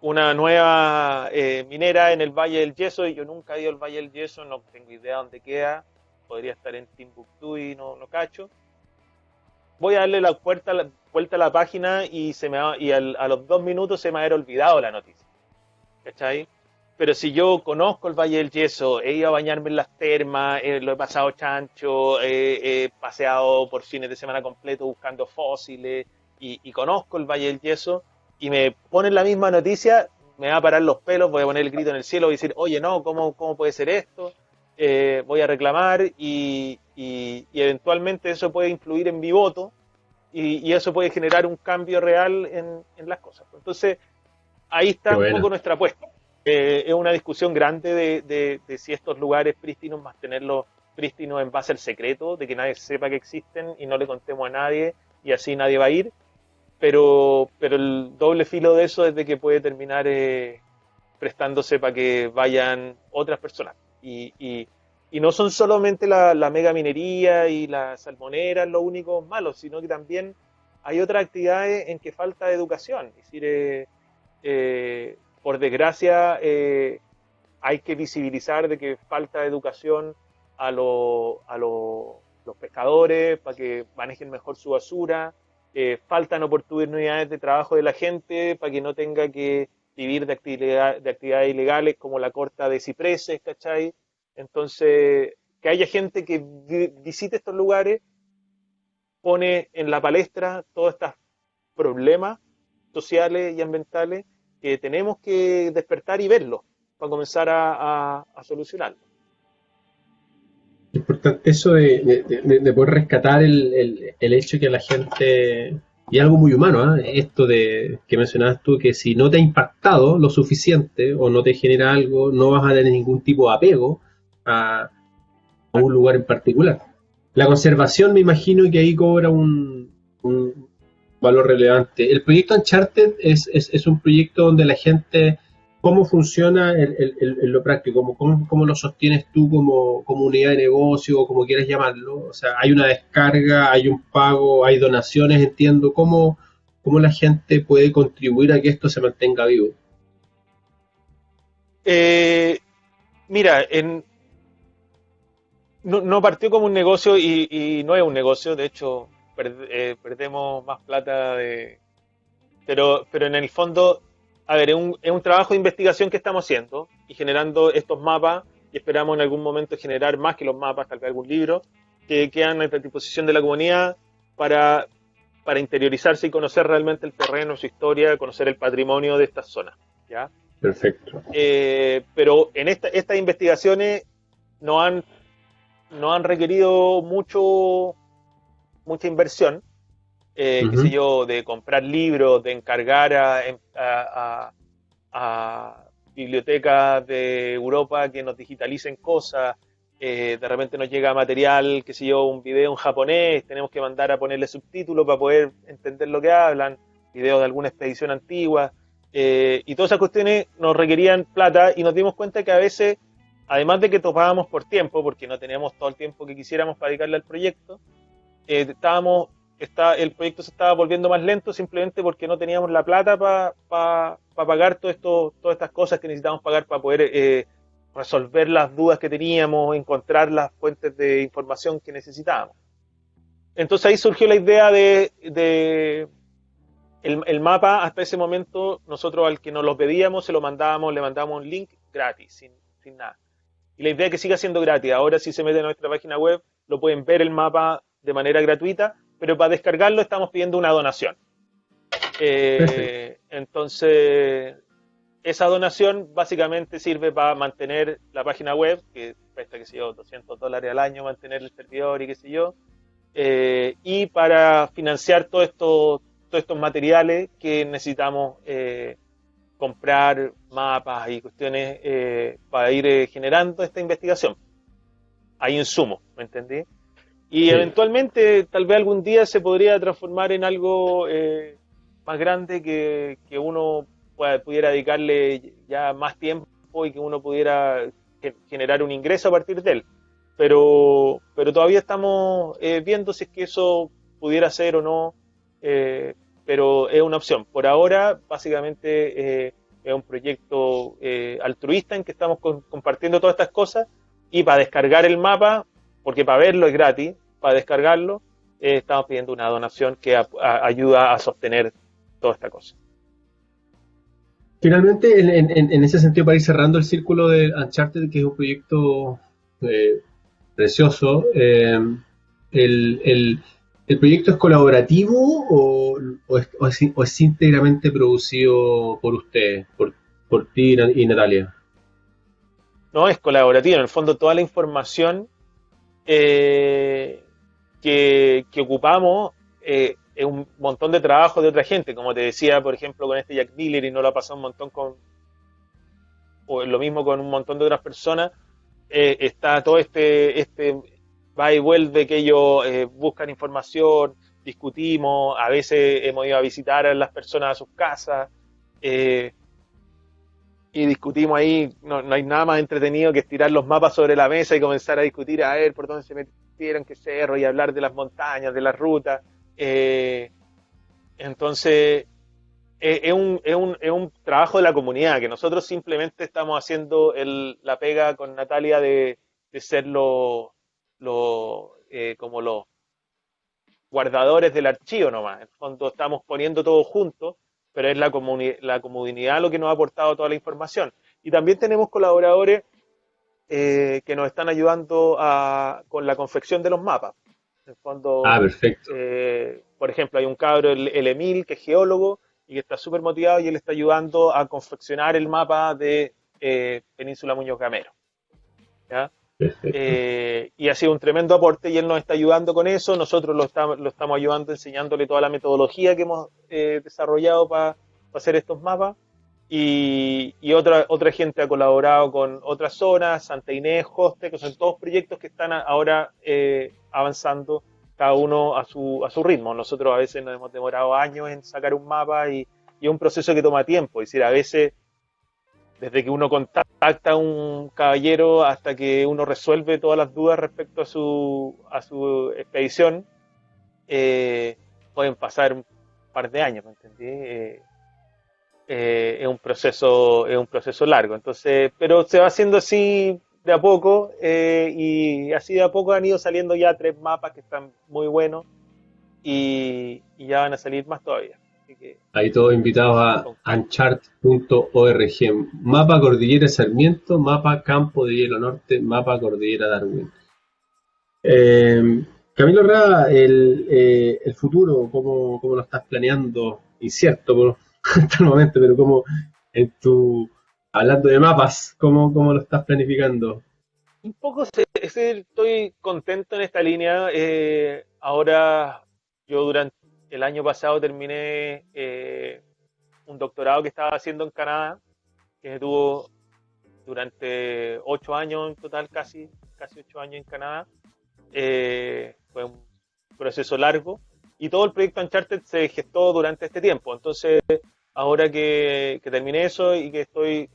una nueva minera en el Valle del Yeso, y yo nunca he ido al Valle del Yeso, no tengo idea dónde queda, podría estar en Timbuktu y no cacho. Voy a darle vuelta a la página y a los 2 minutos se me ha olvidado la noticia. ¿Cachai? Pero si yo conozco el Valle del Yeso, he ido a bañarme en las termas, lo he pasado chancho, he paseado por fines de semana completo buscando fósiles, y conozco el Valle del Yeso, y me ponen la misma noticia, me va a parar los pelos, voy a poner el grito en el cielo, voy a decir, oye, no, ¿cómo puede ser esto? Voy a reclamar, y eventualmente eso puede influir en mi voto, y eso puede generar un cambio real en las cosas. Entonces, ahí Qué está un bueno. poco nuestra apuesta. Es una discusión grande de si estos lugares prístinos, mantenerlos prístinos en base al secreto, de que nadie sepa que existen y no le contemos a nadie, y así nadie va a ir. Pero el doble filo de eso es de que puede terminar prestándose para que vayan otras personas. Y no son solamente la mega minería y las salmoneras los únicos malos, sino que también hay otras actividades en que falta educación. Es decir, por desgracia, hay que visibilizar de que falta educación a los pescadores para que manejen mejor su basura. Faltan oportunidades de trabajo de la gente para que no tenga que vivir de actividades ilegales como la corta de cipreses, ¿cachai? Entonces, que haya gente que visite estos lugares pone en la palestra todos estos problemas sociales y ambientales que tenemos que despertar y verlos para comenzar a solucionarlos. Importante eso de poder rescatar el hecho que la gente, y algo muy humano, ¿ah? Esto de que mencionabas tú, que si no te ha impactado lo suficiente o no te genera algo, no vas a tener ningún tipo de apego a, a un lugar en particular. La conservación me imagino que ahí cobra un valor relevante. El proyecto Uncharted es un proyecto donde la gente, ¿cómo funciona lo práctico? ¿Cómo lo sostienes tú como unidad de negocio o como quieras llamarlo? O sea, hay una descarga, hay un pago, hay donaciones, entiendo. ¿Cómo la gente puede contribuir a que esto se mantenga vivo? Eh, Mira, no partió como un negocio, y no es un negocio, de hecho perdemos más plata pero en el fondo, a ver, es un trabajo de investigación que estamos haciendo y generando estos mapas, y esperamos en algún momento generar más que los mapas, tal vez algún libro, que quedan a disposición de la comunidad para, para interiorizarse y conocer realmente el terreno, su historia, conocer el patrimonio de estas zonas. ¿Ya? Perfecto. Pero en estas investigaciones no han, no han requerido mucha inversión, qué sé Ujú. yo, de comprar libros, de encargar a bibliotecas de Europa que nos digitalicen cosas. De repente nos llega material, qué sé yo, un video en japonés, tenemos que mandar a ponerle subtítulos para poder entender lo que hablan, videos de alguna expedición antigua, y todas esas cuestiones nos requerían plata, y nos dimos cuenta que a veces, además de que topábamos por tiempo, porque no teníamos todo el tiempo que quisiéramos para dedicarle al proyecto, el proyecto se estaba volviendo más lento simplemente porque no teníamos la plata para pagar todas estas cosas que necesitábamos pagar para poder resolver las dudas que teníamos, encontrar las fuentes de información que necesitábamos. Entonces ahí surgió la idea de el mapa. Hasta ese momento nosotros al que nos lo pedíamos se lo mandábamos, le mandábamos un link gratis, sin nada. Y la idea es que siga siendo gratis. Ahora si se meten a nuestra página web lo pueden ver el mapa de manera gratuita, pero para descargarlo estamos pidiendo una donación. Entonces esa donación básicamente sirve para mantener la página web, que cuesta, qué sé yo, $200 al año mantener el servidor y qué sé yo, y para financiar todos estos materiales que necesitamos comprar, mapas y cuestiones para ir generando esta investigación. Hay insumos, ¿me entendí? Y eventualmente, tal vez algún día se podría transformar en algo más grande que uno pudiera dedicarle ya más tiempo y que uno pudiera generar un ingreso a partir de él. Pero todavía estamos viendo si es que eso pudiera ser o no, pero es una opción. Por ahora, básicamente, es un proyecto altruista en que estamos compartiendo todas estas cosas, y para descargar el mapa, porque para verlo es gratis, para descargarlo estamos pidiendo una donación que ayuda a sostener toda esta cosa. Finalmente, en ese sentido, para ir cerrando el círculo de Uncharted, que es un proyecto precioso, ¿el proyecto es colaborativo o es íntegramente producido por ustedes, por ti y Natalia? No, es colaborativo. En el fondo, toda la información que ocupamos es un montón de trabajo de otra gente. Como te decía, por ejemplo, con este Jack Miller, y no lo ha pasado un montón o lo mismo con un montón de otras personas, está todo este va y vuelve, que ellos buscan información, discutimos, a veces hemos ido a visitar a las personas a sus casas, eh, y discutimos ahí. No hay nada más entretenido que estirar los mapas sobre la mesa y comenzar a discutir a ver por dónde se metieron, qué cerro, y hablar de las montañas, de las rutas. Entonces, es un trabajo de la comunidad, que nosotros simplemente estamos haciendo la pega con Natalia de ser como los guardadores del archivo nomás. En el fondo estamos poniendo todo junto, pero es la comunidad lo que nos ha aportado toda la información. Y también tenemos colaboradores que nos están ayudando con la confección de los mapas. En el fondo, Perfecto. por ejemplo, hay un cabro, el Emil, que es geólogo y que está súper motivado, y él está ayudando a confeccionar el mapa de Península Muñoz Gamero. ¿Ya? Y ha sido un tremendo aporte, y él nos está ayudando con eso. Nosotros lo estamos ayudando, enseñándole toda la metodología que hemos desarrollado para hacer estos mapas. Y otra gente ha colaborado con otras zonas, Santa Inés, Joste, que son todos proyectos que están ahora avanzando, cada uno a su ritmo. Nosotros a veces nos hemos demorado años en sacar un mapa, y es un proceso que toma tiempo. Es decir, a veces, desde que uno contacta a un caballero hasta que uno resuelve todas las dudas respecto a su expedición, pueden pasar un par de años, ¿me entendí? Es un proceso largo. Entonces, pero se va haciendo así de a poco, y así de a poco han ido saliendo ya 3 mapas que están muy buenos, y ya van a salir más todavía. Así que, Ahí todos invitados a unchart.org. Mapa Cordillera Sarmiento, mapa Campo de Hielo Norte, mapa Cordillera Darwin. Camilo Rada, el futuro, ¿cómo lo estás planeando? Incierto hasta el momento, pero hablando de mapas, ¿cómo lo estás planificando? un poco estoy contento en esta línea. Ahora, yo durante el año pasado terminé un doctorado que estaba haciendo en Canadá, que tuvo durante 8 años en total, casi 8 años en Canadá. Fue un proceso largo, y todo el proyecto Uncharted se gestó durante este tiempo. Entonces, ahora que terminé eso y que estoy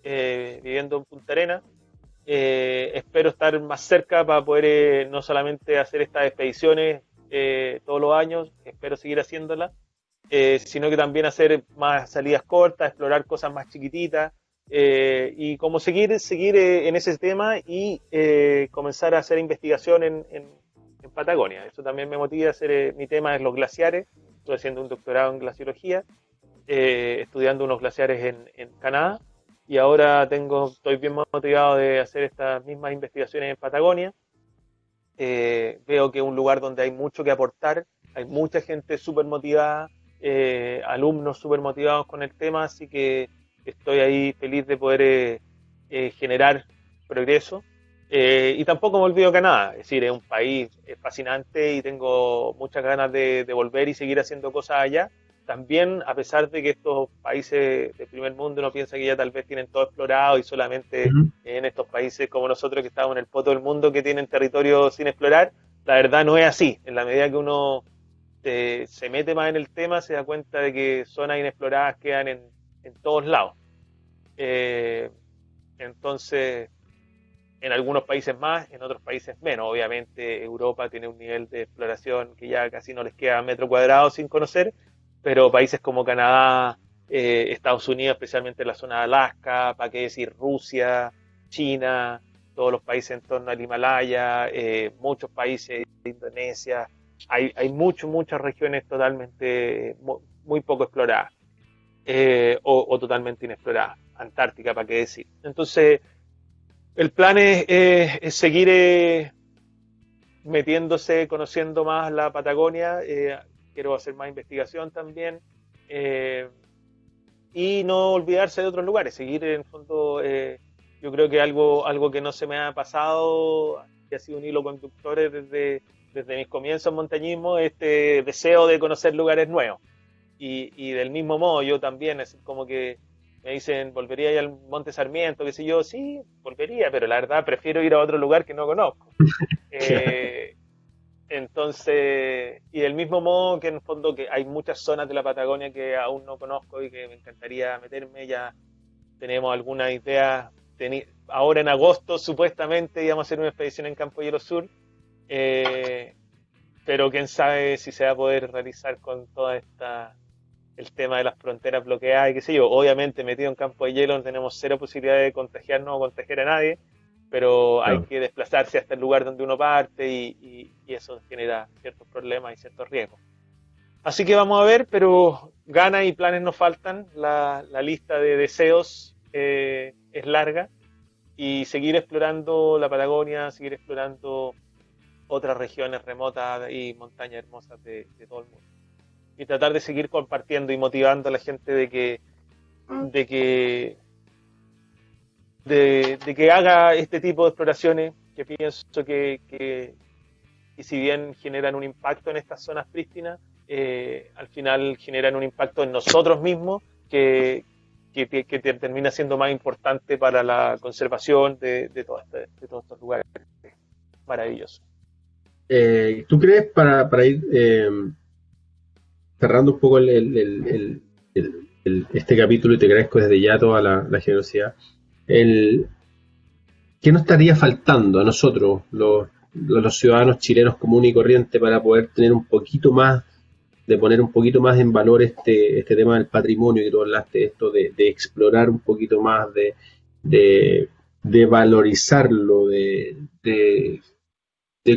viviendo en Punta Arenas, espero estar más cerca para poder no solamente hacer estas expediciones todos los años, espero seguir haciéndolas, sino que también hacer más salidas cortas, explorar cosas más chiquititas, y como seguir en ese tema y comenzar a hacer investigación en Patagonia. Eso también me motiva a hacer, mi tema es los glaciares. Estoy haciendo un doctorado en glaciología, estudiando unos glaciares en Canadá, y ahora estoy bien motivado de hacer estas mismas investigaciones en Patagonia. Veo que es un lugar donde hay mucho que aportar, hay mucha gente súper motivada, alumnos súper motivados con el tema, así que estoy ahí feliz de poder generar progreso. Y tampoco me olvido Canadá, es decir, es un país fascinante y tengo muchas ganas de volver y seguir haciendo cosas allá. También, a pesar de que estos países del primer mundo uno piensa que ya tal vez tienen todo explorado y solamente Ujú. en estos países como nosotros que estamos en el poto del mundo que tienen territorio sin explorar, la verdad no es así. En la medida que uno se mete más en el tema, se da cuenta de que zonas inexploradas quedan en todos lados. Eh, entonces, en algunos países más, en otros países menos. Obviamente Europa tiene un nivel de exploración que ya casi no les queda metro cuadrado sin conocer, pero países como Canadá, Estados Unidos, especialmente la zona de Alaska, para qué decir Rusia, China, todos los países en torno al Himalaya, muchos países de Indonesia, hay muchas regiones totalmente muy poco exploradas, o totalmente inexploradas. Antártica, para qué decir. Entonces, el plan es seguir metiéndose, conociendo más la Patagonia. Quiero hacer más investigación también. eh, y no olvidarse de otros lugares. Seguir en el fondo, yo creo que algo que no se me ha pasado, que ha sido un hilo conductor desde mis comienzos en montañismo, este deseo de conocer lugares nuevos. Y del mismo modo, yo también, es como que me dicen, ¿volvería ir al Monte Sarmiento? ¿Qué sé yo? Sí, volvería, pero la verdad prefiero ir a otro lugar que no conozco. Eh, entonces, y del mismo modo que en el fondo que hay muchas zonas de la Patagonia que aún no conozco y que me encantaría meterme, ya tenemos algunas ideas. Ahora en agosto supuestamente íbamos a hacer una expedición en Campo Hielo Sur, eh, pero quién sabe si se va a poder realizar con toda esta el tema de las fronteras bloqueadas y qué sé yo. Obviamente metido en campo de hielo no tenemos cero posibilidad de contagiarnos o contagiar a nadie, pero hay Claro. que desplazarse hasta el lugar donde uno parte y eso genera ciertos problemas y ciertos riesgos. Así que vamos a ver, pero ganas y planes nos faltan, la lista de deseos es larga, y seguir explorando la Patagonia, seguir explorando otras regiones remotas y montañas hermosas de todo el mundo. Y tratar de seguir compartiendo y motivando a la gente de que, de que haga este tipo de exploraciones, que pienso que si bien generan un impacto en estas zonas prístinas, al final generan un impacto en nosotros mismos que termina siendo más importante para la conservación de todos estos lugares maravillosos. ¿Tú crees, para ir cerrando un poco este capítulo, y te agradezco desde ya toda la generosidad, el, ¿qué nos estaría faltando a nosotros, los ciudadanos chilenos comunes y corrientes, para poder tener un poquito más, de poner un poquito más en valor este tema del patrimonio que tú hablaste, esto de explorar un poquito más, de, de valorizarlo, de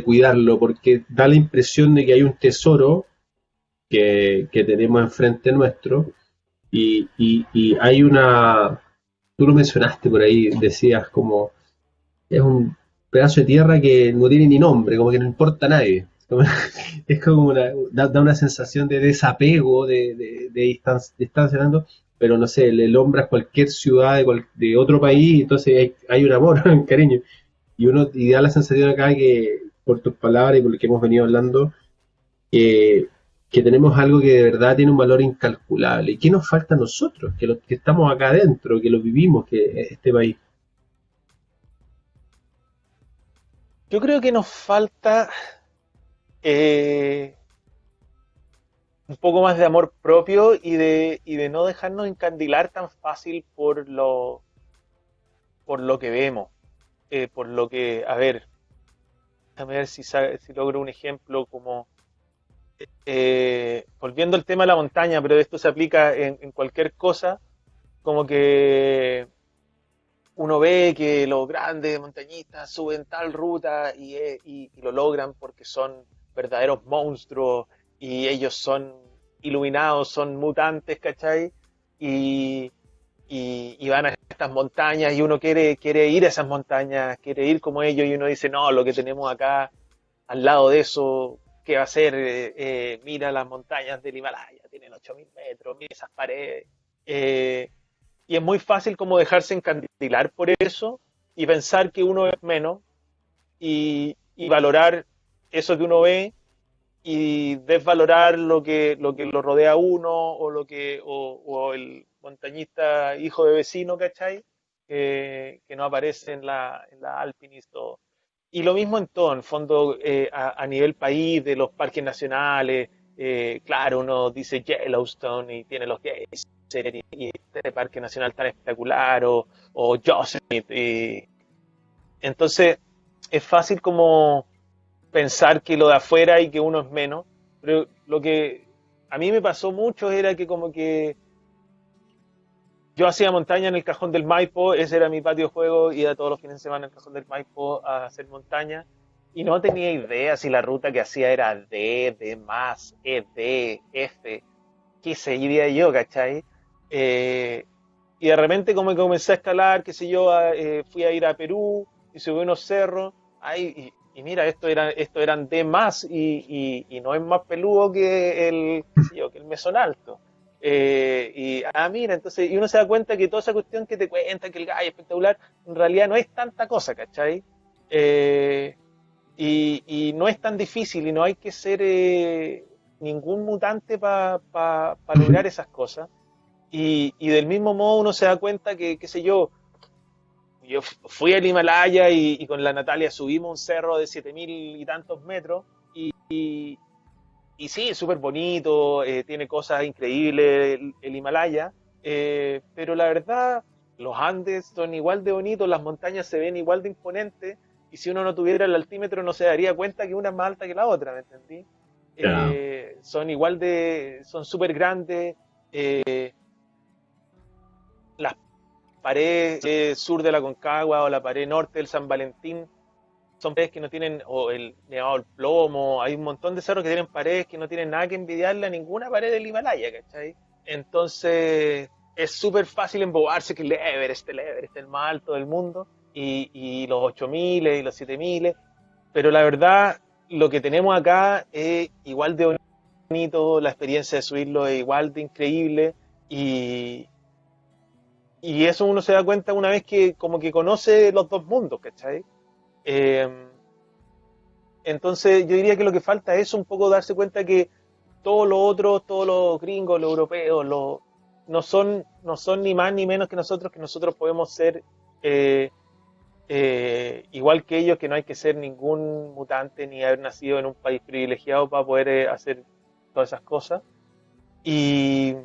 cuidarlo, porque da la impresión de que hay un tesoro que tenemos enfrente nuestro, y hay tú lo mencionaste por ahí, decías como, es un pedazo de tierra que no tiene ni nombre, como que no importa a nadie. Es como da una sensación de desapego, distanciamiento, pero no sé, le nombras cualquier ciudad de otro país, entonces hay un amor, un cariño. Y da la sensación acá que, por tus palabras y por lo que hemos venido hablando, que, que tenemos algo que de verdad tiene un valor incalculable. ¿Y qué nos falta a nosotros, que los que estamos acá adentro, que lo vivimos, que es este país? Yo creo que nos falta eh, un poco más de amor propio y de no dejarnos encandilar tan fácil por lo que vemos, por lo que, a ver, déjame ver si logro un ejemplo como, volviendo al tema de la montaña, pero esto se aplica en cualquier cosa, como que uno ve que los grandes montañistas suben tal ruta y lo logran porque son verdaderos monstruos y ellos son iluminados, son mutantes, ¿cachai? Y, y van a estas montañas y uno quiere ir a esas montañas, quiere ir como ellos y uno dice, no, lo que tenemos acá al lado de eso, ¿qué va a ser? Mira las montañas del Himalaya, tienen 8.000 metros, mira esas paredes. Eh, y es muy fácil como dejarse encandilar por eso y pensar que uno es menos y valorar eso que uno ve y desvalorar lo que lo rodea a uno o el montañista hijo de vecino, ¿cachai? Que no aparece en la Alpinist. Y lo mismo en todo, en fondo, a nivel país, de los parques nacionales, claro, uno dice Yellowstone y tiene los geysers y este parque nacional tan espectacular o Yosemite. Entonces, es fácil como pensar que lo de afuera y que uno es menos, pero lo que a mí me pasó mucho era que como que yo hacía montaña en el Cajón del Maipo, ese era mi patio de juego, iba todos los fines de semana al Cajón del Maipo a hacer montaña y no tenía idea si la ruta que hacía era D más, D, F, qué seguiría yo, ¿cachai? Eh, y de repente como que comencé a escalar, qué sé yo, fui a ir a Perú y subí unos cerros, ay, y mira, esto eran D más y no es más peludo que el, qué sé yo, que el mesón alto. Mira, entonces, y uno se da cuenta que toda esa cuestión que te cuenta, que el gallo es espectacular, en realidad no es tanta cosa, ¿cachai? Eh, y no es tan difícil y no hay que ser ningún mutante para lograr esas cosas. Y del mismo modo uno se da cuenta que, qué sé yo fui al Himalaya y con la Natalia subimos un cerro de 7.000 y tantos metros y, y sí, es súper bonito, tiene cosas increíbles el Himalaya, pero la verdad, los Andes son igual de bonitos, las montañas se ven igual de imponentes, y si uno no tuviera el altímetro no se daría cuenta que una es más alta que la otra, ¿me entendí? Ya. Son súper grandes, las paredes sur de la Concagua o la pared norte del San Valentín son paredes que no tienen, o el Nevado del Plomo, hay un montón de cerros que tienen paredes que no tienen nada que envidiarle a ninguna pared del Himalaya, ¿cachai? Entonces es súper fácil embobarse que el Everest, el más alto del mundo, y los 8.000 y los 7.000, pero la verdad, lo que tenemos acá es igual de bonito, la experiencia de subirlo es igual de increíble, y, y eso uno se da cuenta una vez que como que conoce los dos mundos, ¿cachai? Eh, entonces yo diría que lo que falta es un poco darse cuenta que todos los otros, todos los gringos, los europeos, no son ni más ni menos que nosotros podemos ser eh, igual que ellos, que no hay que ser ningún mutante ni haber nacido en un país privilegiado para poder hacer todas esas cosas. Y,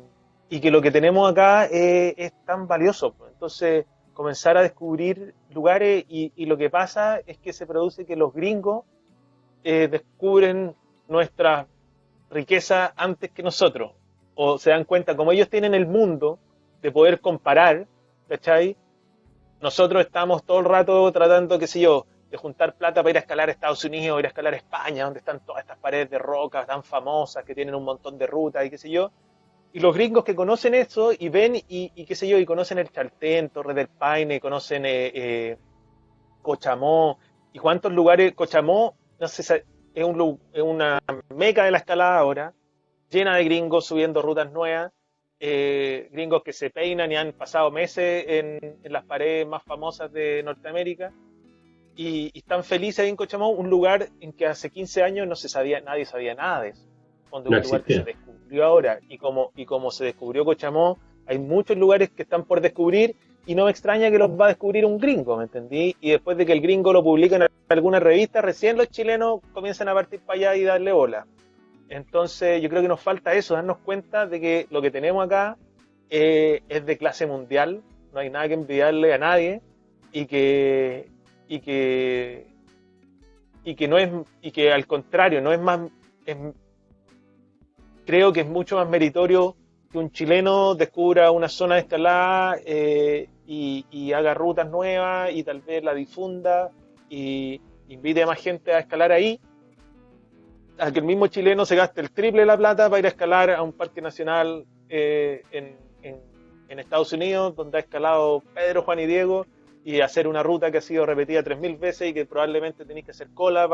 y que lo que tenemos acá es tan valioso. Entonces, comenzar a descubrir lugares y lo que pasa es que se produce que los gringos descubren nuestra riqueza antes que nosotros, o se dan cuenta, como ellos tienen el mundo de poder comparar, ¿cachai? Nosotros estamos todo el rato tratando, qué sé yo, de juntar plata para ir a escalar a Estados Unidos, ir a escalar a España, donde están todas estas paredes de rocas tan famosas, que tienen un montón de rutas y qué sé yo, y los gringos que conocen eso y ven y qué sé yo, y conocen el Chaltén, Torre del Paine, conocen Cochamó, y cuántos lugares, Cochamó, no sé, es una meca de la escalada ahora, llena de gringos subiendo rutas nuevas, gringos que se peinan y han pasado meses en las paredes más famosas de Norteamérica y están felices ahí en Cochamó, un lugar en que hace 15 años no se sabía, nadie sabía nada de eso, donde No un lugar que se existía. descubrió ahora y como se descubrió Cochamó, hay muchos lugares que están por descubrir y no me extraña que los va a descubrir un gringo, ¿me entendí? Y después de que el gringo lo publique en alguna revista, recién los chilenos comienzan a partir para allá y darle bola. Entonces yo creo que nos falta eso, darnos cuenta de que lo que tenemos acá es de clase mundial, no hay nada que envidiarle a nadie y que, y que, y que no es, y que al contrario, no es más, es, creo que es mucho más meritorio que un chileno descubra una zona de escalada y haga rutas nuevas y tal vez la difunda y invite a más gente a escalar ahí, a que el mismo chileno se gaste el triple de la plata para ir a escalar a un parque nacional en Estados Unidos, donde ha escalado Pedro, Juan y Diego, y hacer una ruta que ha sido repetida 3000 veces y que probablemente tenéis que hacer cola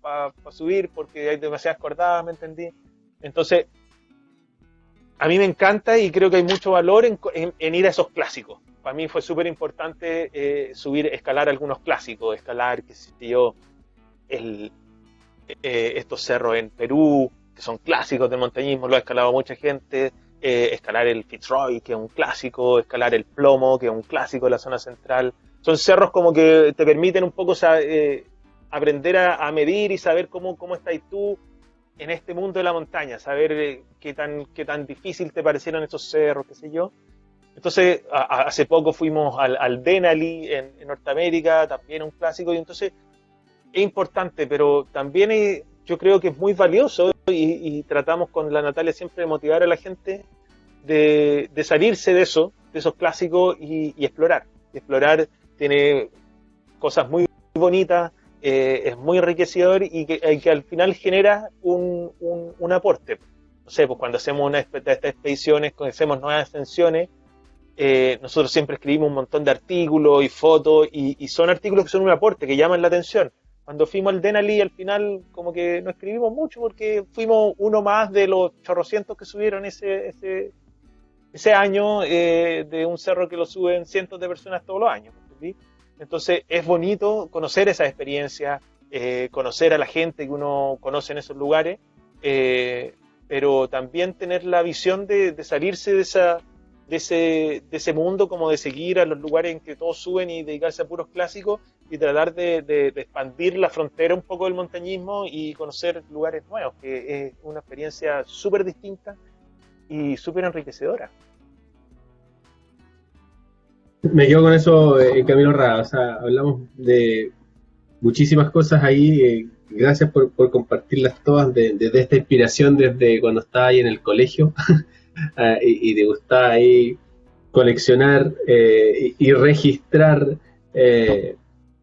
para subir porque hay demasiadas cordadas, ¿me entendí? Entonces, a mí me encanta y creo que hay mucho valor en ir a esos clásicos. Para mí fue súper importante escalar algunos clásicos, escalar, qué sé yo, estos cerros en Perú, que son clásicos del montañismo, lo ha escalado mucha gente, escalar el Fitzroy, que es un clásico, escalar el Plomo, que es un clásico de la zona central. Son cerros como que te permiten un poco aprender a medir y saber cómo estás tú en este mundo de la montaña, saber qué tan difícil te parecieron esos cerros, qué sé yo. Entonces, hace poco fuimos al Denali en Norteamérica, también un clásico, y entonces es importante, pero también yo creo que es muy valioso y tratamos con la Natalia siempre de motivar a la gente de salirse de esos clásicos y explorar. Explorar tiene cosas muy bonitas, es muy enriquecedor y que al final genera un aporte. No sé, pues cuando hacemos estas expediciones, cuando hacemos nuevas ascensiones, nosotros siempre escribimos un montón de artículos y fotos y son artículos que son un aporte, que llaman la atención. Cuando fuimos al Denali al final como que no escribimos mucho porque fuimos uno más de los chorrocientos que subieron ese año de un cerro que lo suben cientos de personas todos los años. ¿Sí? Entonces es bonito conocer esa experiencia, conocer a la gente que uno conoce en esos lugares, pero también tener la visión de salirse de ese mundo, como de seguir a los lugares en que todos suben y dedicarse a puros clásicos y tratar de expandir la frontera un poco del montañismo y conocer lugares nuevos, que es una experiencia súper distinta y súper enriquecedora. Me quedo con eso, Camilo Rada. O sea, hablamos de muchísimas cosas ahí. Gracias por compartirlas todas desde esta inspiración desde cuando estaba ahí en el colegio y te gustaba ahí coleccionar y registrar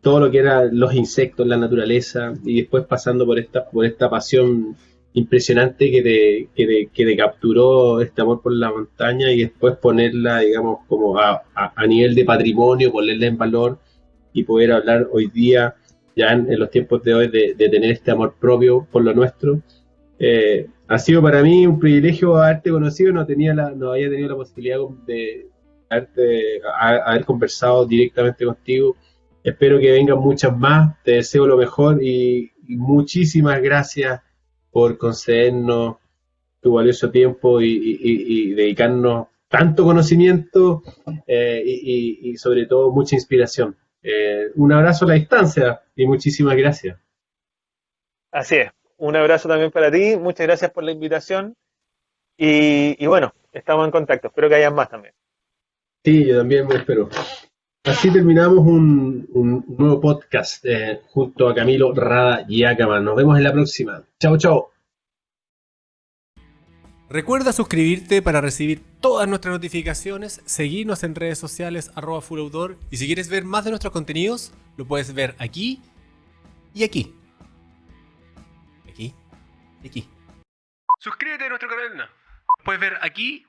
todo lo que eran los insectos, la naturaleza y después pasando por esta pasión impresionante que te capturó este amor por la montaña y después ponerla, digamos, como a nivel de patrimonio, ponerla en valor y poder hablar hoy día, ya en los tiempos de hoy, de tener este amor propio por lo nuestro. Ha sido para mí un privilegio haberte conocido, no había tenido la posibilidad de haber conversado directamente contigo. Espero que vengan muchas más, te deseo lo mejor y muchísimas gracias por concedernos tu valioso tiempo y dedicarnos tanto conocimiento y sobre todo mucha inspiración. Un abrazo a la distancia y muchísimas gracias. Así es. Un abrazo también para ti. Muchas gracias por la invitación. Y bueno, estamos en contacto. Espero que hayan más también. Sí, yo también me espero. Así terminamos un nuevo podcast junto a Camilo Rada Giacaman. Nos vemos en la próxima. Chao, chao. Recuerda suscribirte para recibir todas nuestras notificaciones, seguirnos en redes sociales @fulloutdoor y si quieres ver más de nuestros contenidos, lo puedes ver aquí y aquí. Aquí y aquí. Suscríbete a nuestro canal. No. Puedes ver aquí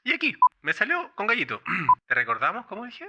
y aquí. Me salió con gallito. ¿Te recordamos cómo dije?